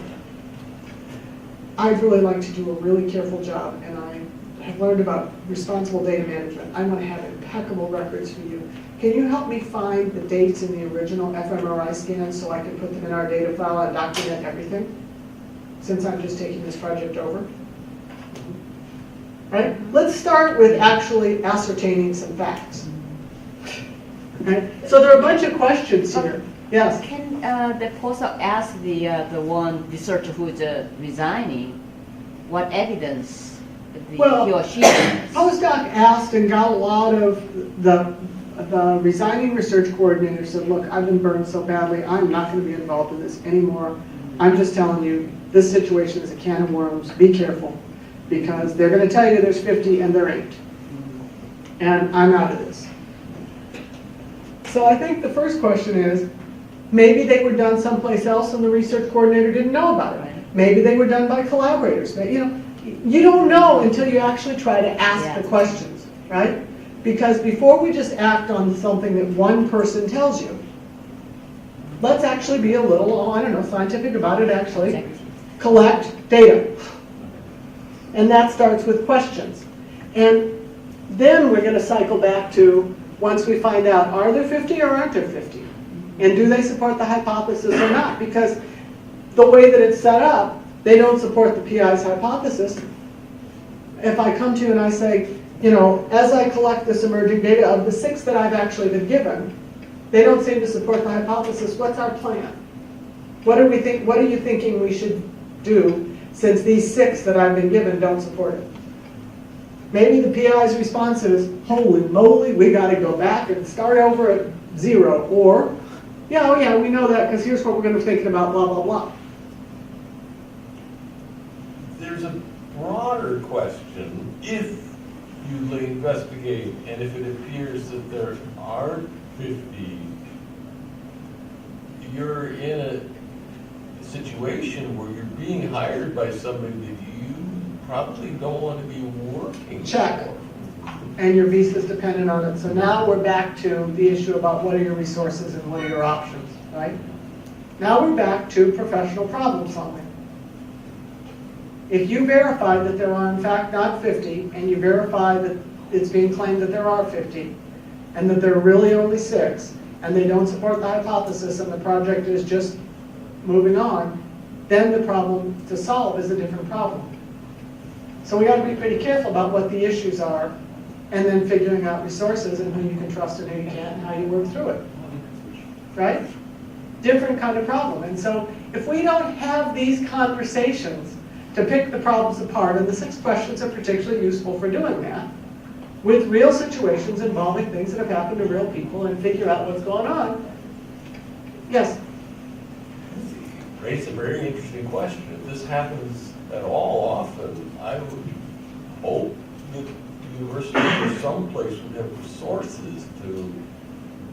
I'd really like to do a really careful job, and I have learned about responsible data management. I want to have impeccable records for you. Can you help me find the dates in the original fMRI scans so I can put them in our data file and document everything, since I'm just taking this project over? Right? Let's start with actually ascertaining some facts. Okay? So there are a bunch of questions here. Yes? Can the postdoc ask the one researcher who is resigning what evidence he or she has? Postdoc asked and got a lot of the resigning research coordinator said, look, I've been burned so badly, I'm not going to be involved in this anymore. I'm just telling you, this situation is a can of worms. Be careful, because they're going to tell you there's 50 and there ain't. And I'm out of this. So I think the first question is, maybe they were done someplace else and the research coordinator didn't know about it. Maybe they were done by collaborators. You don't know until you actually try to ask the questions, right? Because before we just act on something that one person tells you, let's actually be a little, scientific about it actually. Collect data. And that starts with questions. And then we're going to cycle back to, once we find out, are there 50 or aren't there 50? And do they support the hypothesis or not? Because the way that it's set up, they don't support the PI's hypothesis. If I come to you and I say, as I collect this emerging data of the 6 that I've actually been given, they don't seem to support the hypothesis. What's our plan? What are you thinking we should do since these 6 that I've been given don't support it? Maybe the PI's response is, holy moly, we got to go back and start over at 0. Or, yeah, we know that because here's what we're going to be thinking about, blah, blah, blah. There's a broader question. If you investigate and if it appears that there are 50, you're in a situation where you're being hired by somebody that you probably don't want to be working Check. for. And your visa is dependent on it. So now we're back to the issue about what are your resources and what are your options, right? Now we're back to professional problem solving. If you verify that there are in fact not 50, and you verify that it's being claimed that there are 50, and that there are really only 6, and they don't support the hypothesis and the project is just moving on, then the problem to solve is a different problem. So we got to be pretty careful about what the issues are, and then figuring out resources and who you can trust and who you can't, and how you work through it. Right? Different kind of problem. And so if we don't have these conversations to pick the problems apart, and the 6 questions are particularly useful for doing that, with real situations involving things that have happened to real people and figure out what's going on. Yes? Raise a very interesting question. If this happens at all often, I would hope that universities or someplace would have resources to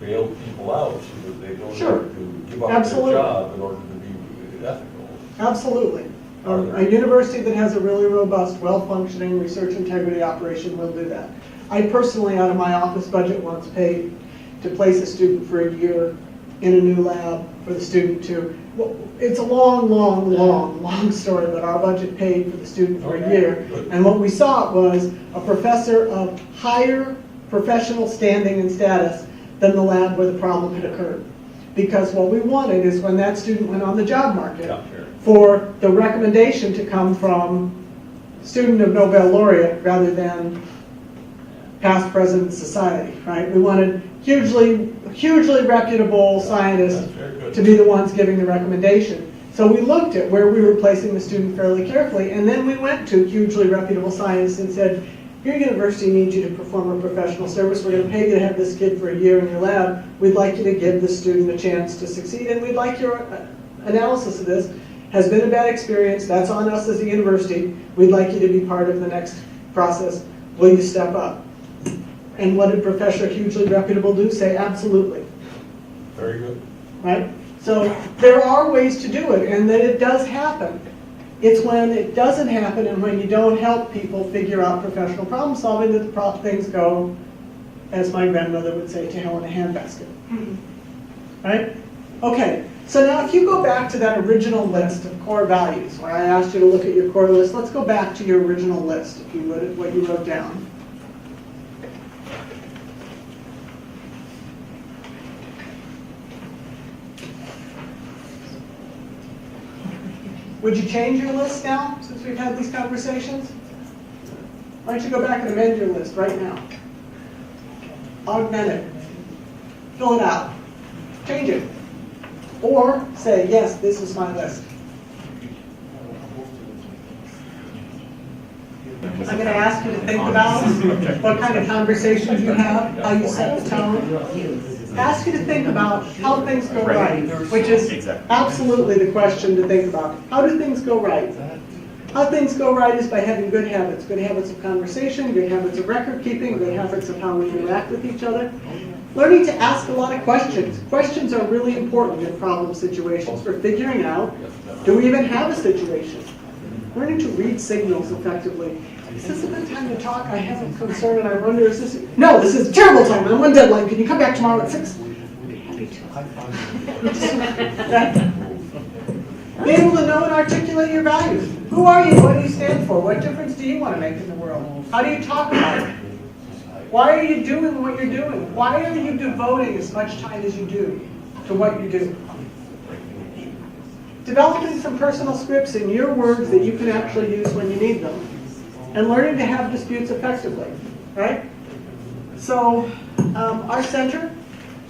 bail people out so that they don't Sure. have to give up Absolutely. their job in order to be ethical. Absolutely. A university that has a really robust, well-functioning research integrity operation will do that. I personally, out of my office budget, once paid to place a student for a year in a new lab for the student to, well, it's a long story, but our budget paid for the student for a year. And what we saw was a professor of higher professional standing and status than the lab where the problem had occurred. Because what we wanted is when that student went on the job market, for the recommendation to come from student of Nobel laureate rather than past president society, right? We wanted hugely reputable scientists to be the ones giving the recommendation. So we looked at where we were placing the student fairly carefully, and then we went to hugely reputable scientists and said, your university needs you to perform a professional service. We're going to pay you to have this kid for a year in your lab. We'd like you to give the student a chance to succeed, and we'd like your analysis of this. Has been a bad experience. That's on us as a university. We'd like you to be part of the next process. Will you step up? And what did Professor hugely reputable do? Say, absolutely. Very good. Right? So there are ways to do it, and that it does happen. It's when it doesn't happen and when you don't help people figure out professional problem solving that the things go, as my grandmother would say, to hell in a handbasket. Right? Okay. So now if you go back to that original list of core values, where I asked you to look at your core list, let's go back to your original list, if you would, what you wrote down. Would you change your list now, since we've had these conversations? Why don't you go back and amend your list right now? Augment it. Fill it out. Change it. Or say, yes, this is my list. I'm going to ask you to think about what kind of conversations you have, how you set the tone. Ask you to think about how things go right, which is absolutely the question to think about. How do things go right? How things go right is by having good habits of conversation, good habits of record keeping, good habits of how we interact with each other. Learning to ask a lot of questions. Questions are really important in problem situations for figuring out, do we even have a situation? Learning to read signals effectively. Is this a good time to talk? I have a concern and I wonder, is this... No, this is a terrible time. I'm on deadline. Can you come back tomorrow at 6? I'd be happy to. Be able to know and articulate your values. Who are you? What do you stand for? What difference do you want to make in the world? How do you talk about it? Why are you doing what you're doing? Why are you devoting as much time as you do to what you do? Developing some personal scripts in your words that you can actually use when you need them. And learning to have disputes effectively, right? So our center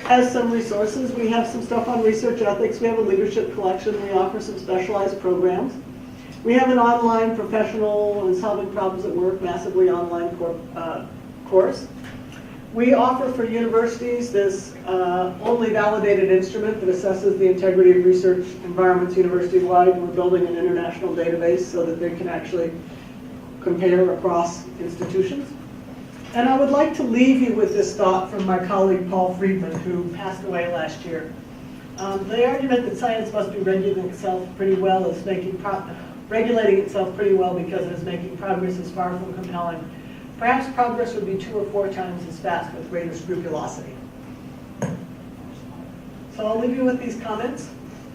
has some resources. We have some stuff on research ethics. We have a leadership collection. We offer some specialized programs. We have an online professional and solving problems at work, massively online course. We offer for universities this only validated instrument that assesses the integrity of research environments university-wide. We're building an international database so that they can actually compare across institutions. And I would like to leave you with this thought from my colleague Paul Friedman, who passed away last year. The argument that science must be regulating itself pretty well is regulating itself pretty well because it is making progress is far from compelling. Perhaps progress would be 2 or 4 times as fast with greater scrupulosity. So I'll leave you with these comments,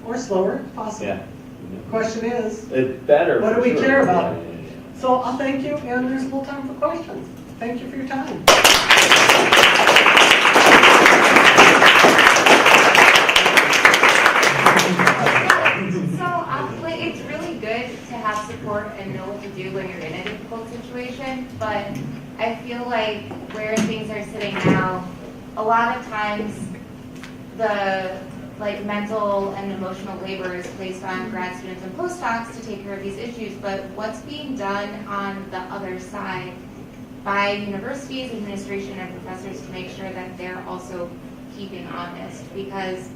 or slower, if possible. Yeah. The question is, It's better. what do we for sure. care about? Yeah. So I'll thank you, and there's a little time for questions. Thank you for your time. So, it's really good to have support and know what to do when you're in a difficult situation, but I feel like where things are sitting now, a lot of times the mental and emotional labor is placed on grad students and postdocs to take care of these issues, but what's being done on the other side by universities, administration, and professors to make sure that they're also keeping honest? Because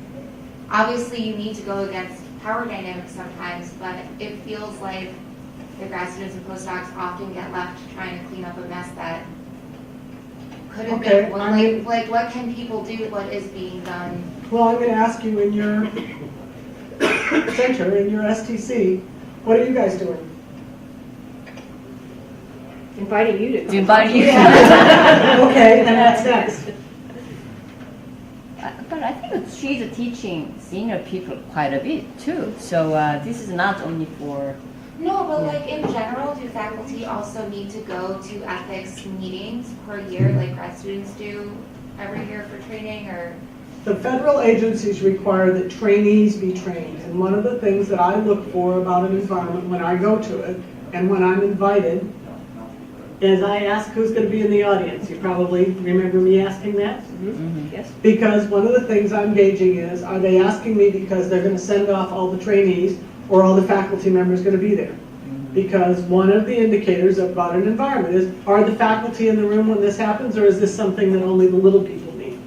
obviously you need to go against power dynamics sometimes, but it feels like the grad students and postdocs often get left trying to clean up a mess that could have Okay, been, I mean- like what can people do, what is being done? Well, I'm gonna ask you in your center, in your STC, what are you guys doing? Inviting you to. Invite you. Okay, and that's next. But I think that she's teaching senior people quite a bit too. So this is not only for. No, but like in general, do faculty also need to go to ethics meetings per year, like grad students do every year for training, or? The federal agencies require that trainees be trained, and one of the things that I look for about an environment when I go to it, and when I'm invited, is I ask who's going to be in the audience. You probably remember me asking that? Yes. Because one of the things I'm gauging is, are they asking me because they're going to send off all the trainees, or all the faculty members going to be there? Because one of the indicators about an environment is, are the faculty in the room when this happens, or is this something that only the little people need?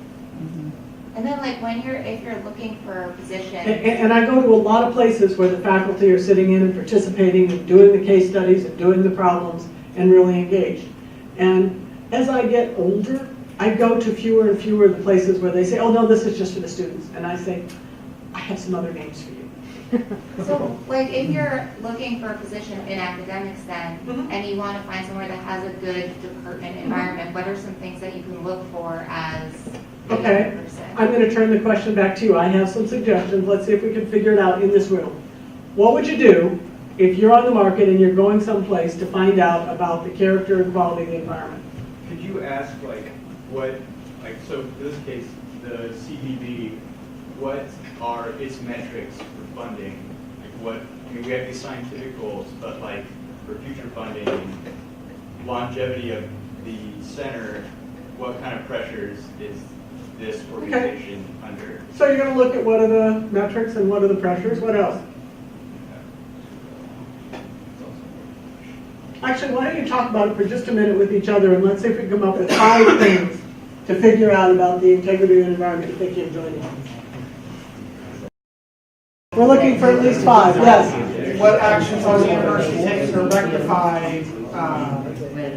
And then like if you're looking for a position. And I go to a lot of places where the faculty are sitting in and participating and doing the case studies and doing the problems and really engaged. And as I get older, I go to fewer and fewer of the places where they say, oh no, this is just for the students. And I say, I have some other names for you. So, like, if you're looking for a position in academics then, and you want to find somewhere that has a good department environment, what are some things that you can look for as a Okay, young person? I'm going to turn the question back to you. I have some suggestions. Let's see if we can figure it out in this room. What would you do if you're on the market and you're going someplace to find out about the character and quality of the environment? Could you ask, like, what, like, so in this case, the CBB, what are its metrics for funding? Like what, I mean, we have these scientific goals, but like for future funding, longevity of the center, what kind of pressures is this organization under? So you're going to look at what are the metrics and what are the pressures. What else? Actually, why don't you talk about it for just a minute with each other, and let's see if we can come up with 5 things to figure out about the integrity of the environment if they can't join you. We're looking for at least 5, yes. What actions has the university taken to rectify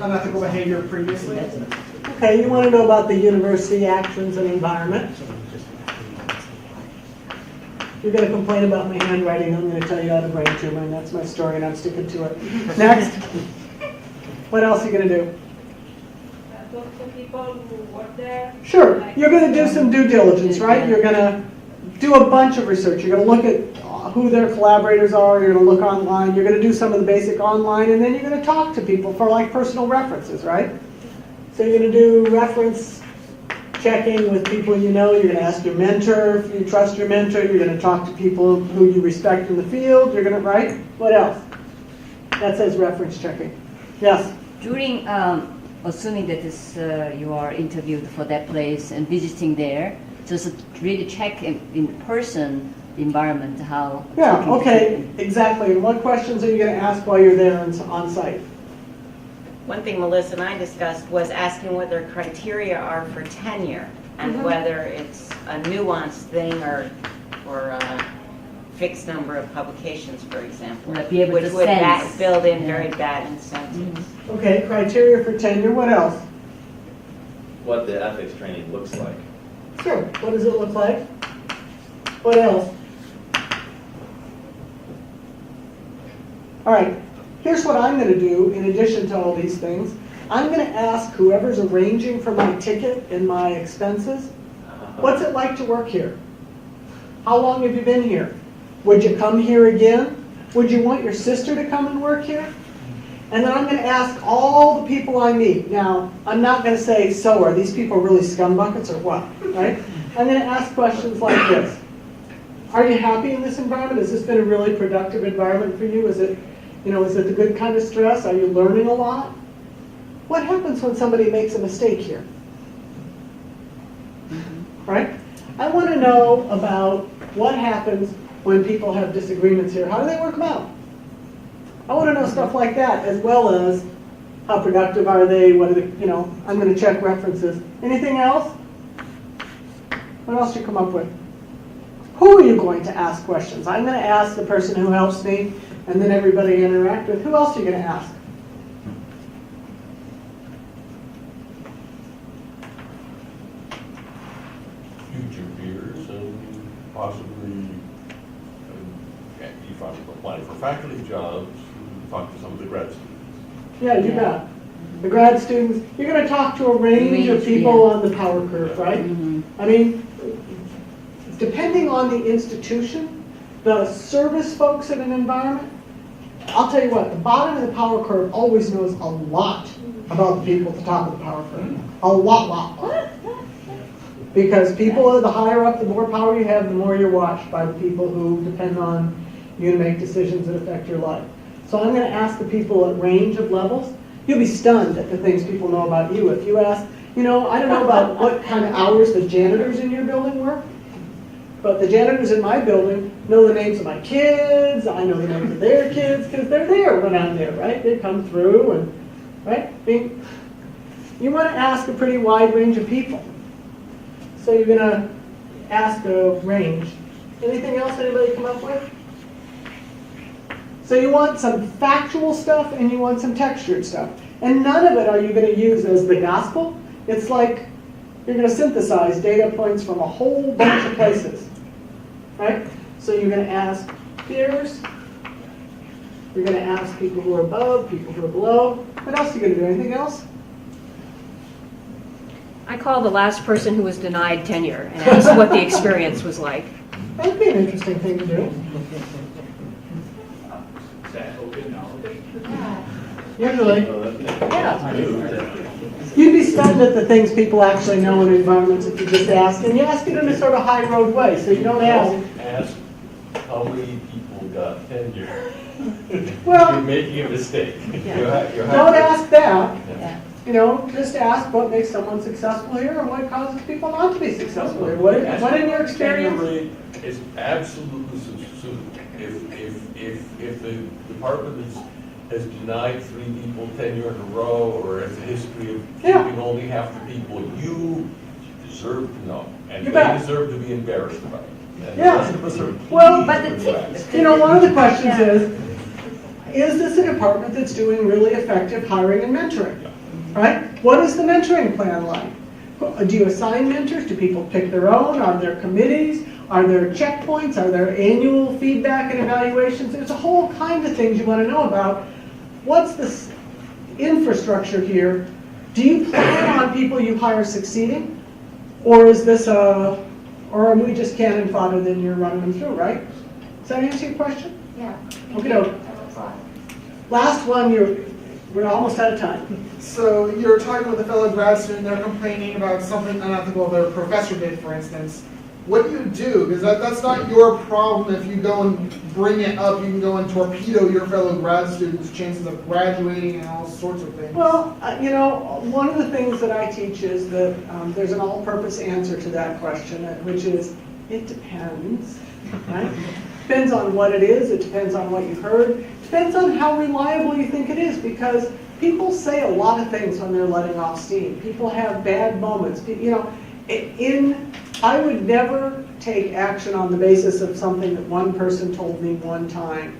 unethical behavior previously? Okay, you want to know about the university actions and environment. You're going to complain about my handwriting, I'm going to tell you I have a brain tumor, and that's my story, and I'm sticking to it. Next. What else are you going to do? Talk to people who work there. Sure, you're going to do some due diligence, right? You're going to do a bunch of research. You're going to look at who their collaborators are, you're going to look online, you're going to do some of the basic online, and then you're going to talk to people for like personal references, right? So you're going to do reference checking with people you know, you're going to ask your mentor if you trust your mentor, you're going to talk to people who you respect in the field, you're going to, right? What else? That says reference checking. Yes? During, assuming that this, you are interviewed for that place and visiting there, just really check in person the environment, how. Yeah, talking to okay, people. exactly. And what questions are you going to ask while you're there on site? One thing Melissa and I discussed was asking what their criteria are for tenure and whether it's a nuanced thing or a fixed number of publications, for example, Or be able which to would sense. build in very bad incentives. Okay, criteria for tenure, what else? What the ethics training looks like. Sure, what does it look like? What else? All right, here's what I'm going to do in addition to all these things. I'm going to ask whoever's arranging for my ticket and my expenses, what's it like to work here? How long have you been here? Would you come here again? Would you want your sister to come and work here? And then I'm going to ask all the people I meet. Now, I'm not going to say, so are these people really scumbuckets or what, right? I'm going to ask questions like this. Are you happy in this environment? Has this been a really productive environment for you? Is it, is it the good kind of stress? Are you learning a lot? What happens when somebody makes a mistake here? Right? I want to know about what happens when people have disagreements here. How do they work them out? I want to know stuff like that, as well as how productive are they, what are the, I'm going to check references. Anything else? What else do you come up with? Who are you going to ask questions? I'm going to ask the person who helps me, and then everybody I interact with. Who else are you going to ask? applying for faculty jobs, talk to some of the grad students. Yeah, you bet. The grad students, you're gonna talk to a range of people on the power curve, right? I mean, depending on the institution, the service folks in an environment, I'll tell you what, the bottom of the power curve always knows a lot about the people at the top of the power curve. A lot. Because people, the higher up, the more power you have, the more you're watched by the people who depend on you to make decisions that affect your life. So I'm going to ask the people at range of levels. You'll be stunned at the things people know about you. If you ask, I don't know about what kind of hours the janitors in your building work, but the janitors in my building know the names of my kids, I know the names of their kids, because they're there when I'm there, right? They come through, and right? I mean, you want to ask a pretty wide range of people. So you're going to ask a range. Anything else anybody come up with? So you want some factual stuff and you want some textured stuff. And none of it are you going to use as the gospel. It's like you're going to synthesize data points from a whole bunch of places. Right? So you're going to ask peers. You're going to ask people who are above, people who are below. What else are you going to do? Anything else? I call the last person who was denied tenure and ask what the experience was like. That'd be an interesting thing to do. Is that open knowledge? Usually. You'd be stunned at the things people actually know in environments if you just ask. And you ask it in a sort of high road way, so you don't ask. Ask how many people got tenure. Well, you're making a mistake. Don't ask that. Yeah. Just ask what makes someone successful here and what causes people not to be successful here. What in your experience? Tenure rate is absolutely subsumed. If the department has denied 3 people tenure in a row, or has a history of keeping only half the people, you deserve to know, and they deserve to be embarrassed about it. And the rest of us are Well, pleased one of the questions is this a department that's doing really effective hiring and mentoring? Right? What is the mentoring plan like? Do you assign mentors? Do people pick their own? Are there committees? Are there checkpoints? Are there annual feedback and evaluations? There's a whole kind of things you want to know about. What's the infrastructure here? Do you plan on people you hire succeeding? Or is this or are we just cannon fodder then you're running them through, right? Does that answer your question? Yeah. Okay. Last one, we're almost out of time. So you're talking with a fellow grad student, they're complaining about something unethical their professor did, for instance. What do you do? Because that's not your problem. If you go and bring it up, you can go and torpedo your fellow grad students' chances of graduating and all sorts of things. Well, one of the things that I teach is that there's an all-purpose answer to that question, which is, it depends, right? Depends on what it is, it depends on what you heard, it depends on how reliable you think it is, because people say a lot of things when they're letting off steam. People have bad moments. I would never take action on the basis of something that one person told me one time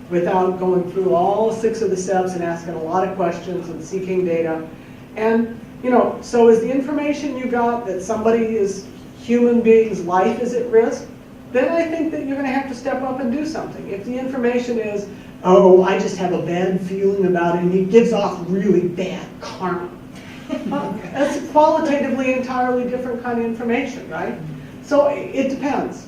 without going through all 6 of the steps and asking a lot of questions and seeking data. And, so is the information you got that somebody's human being's life is at risk, then I think that you're going to have to step up and do something. If the information is, oh, I just have a bad feeling about it, and he gives off really bad karma. That's qualitatively entirely different kind of information, right? So it depends.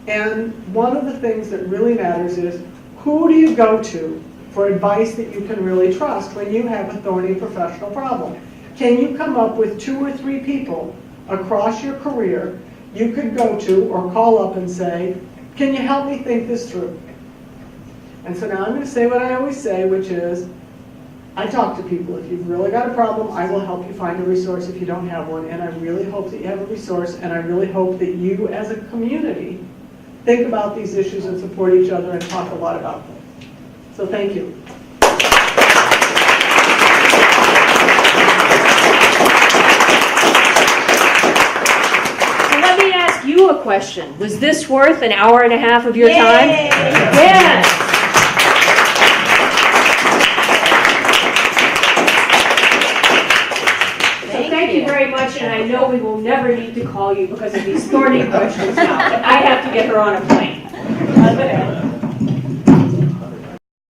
And one of the things that really matters is, who do you go to for advice that you can really trust when you have a thorny professional problem? Can you come up with 2 or 3 people across your career you could go to or call up and say, can you help me think this through? And so now I'm going to say what I always say, which is, I talk to people. If you've really got a problem, I will help you find a resource if you don't have one. And I really hope that you have a resource, and I really hope that you as a community think about these issues and support each other and talk a lot about them. So thank you. So let me ask you a question. Was this worth an hour and a half of your time? Yes. Thank you very much, and I know we will never need to call you because of these thorny questions now. I have to get her on a plane.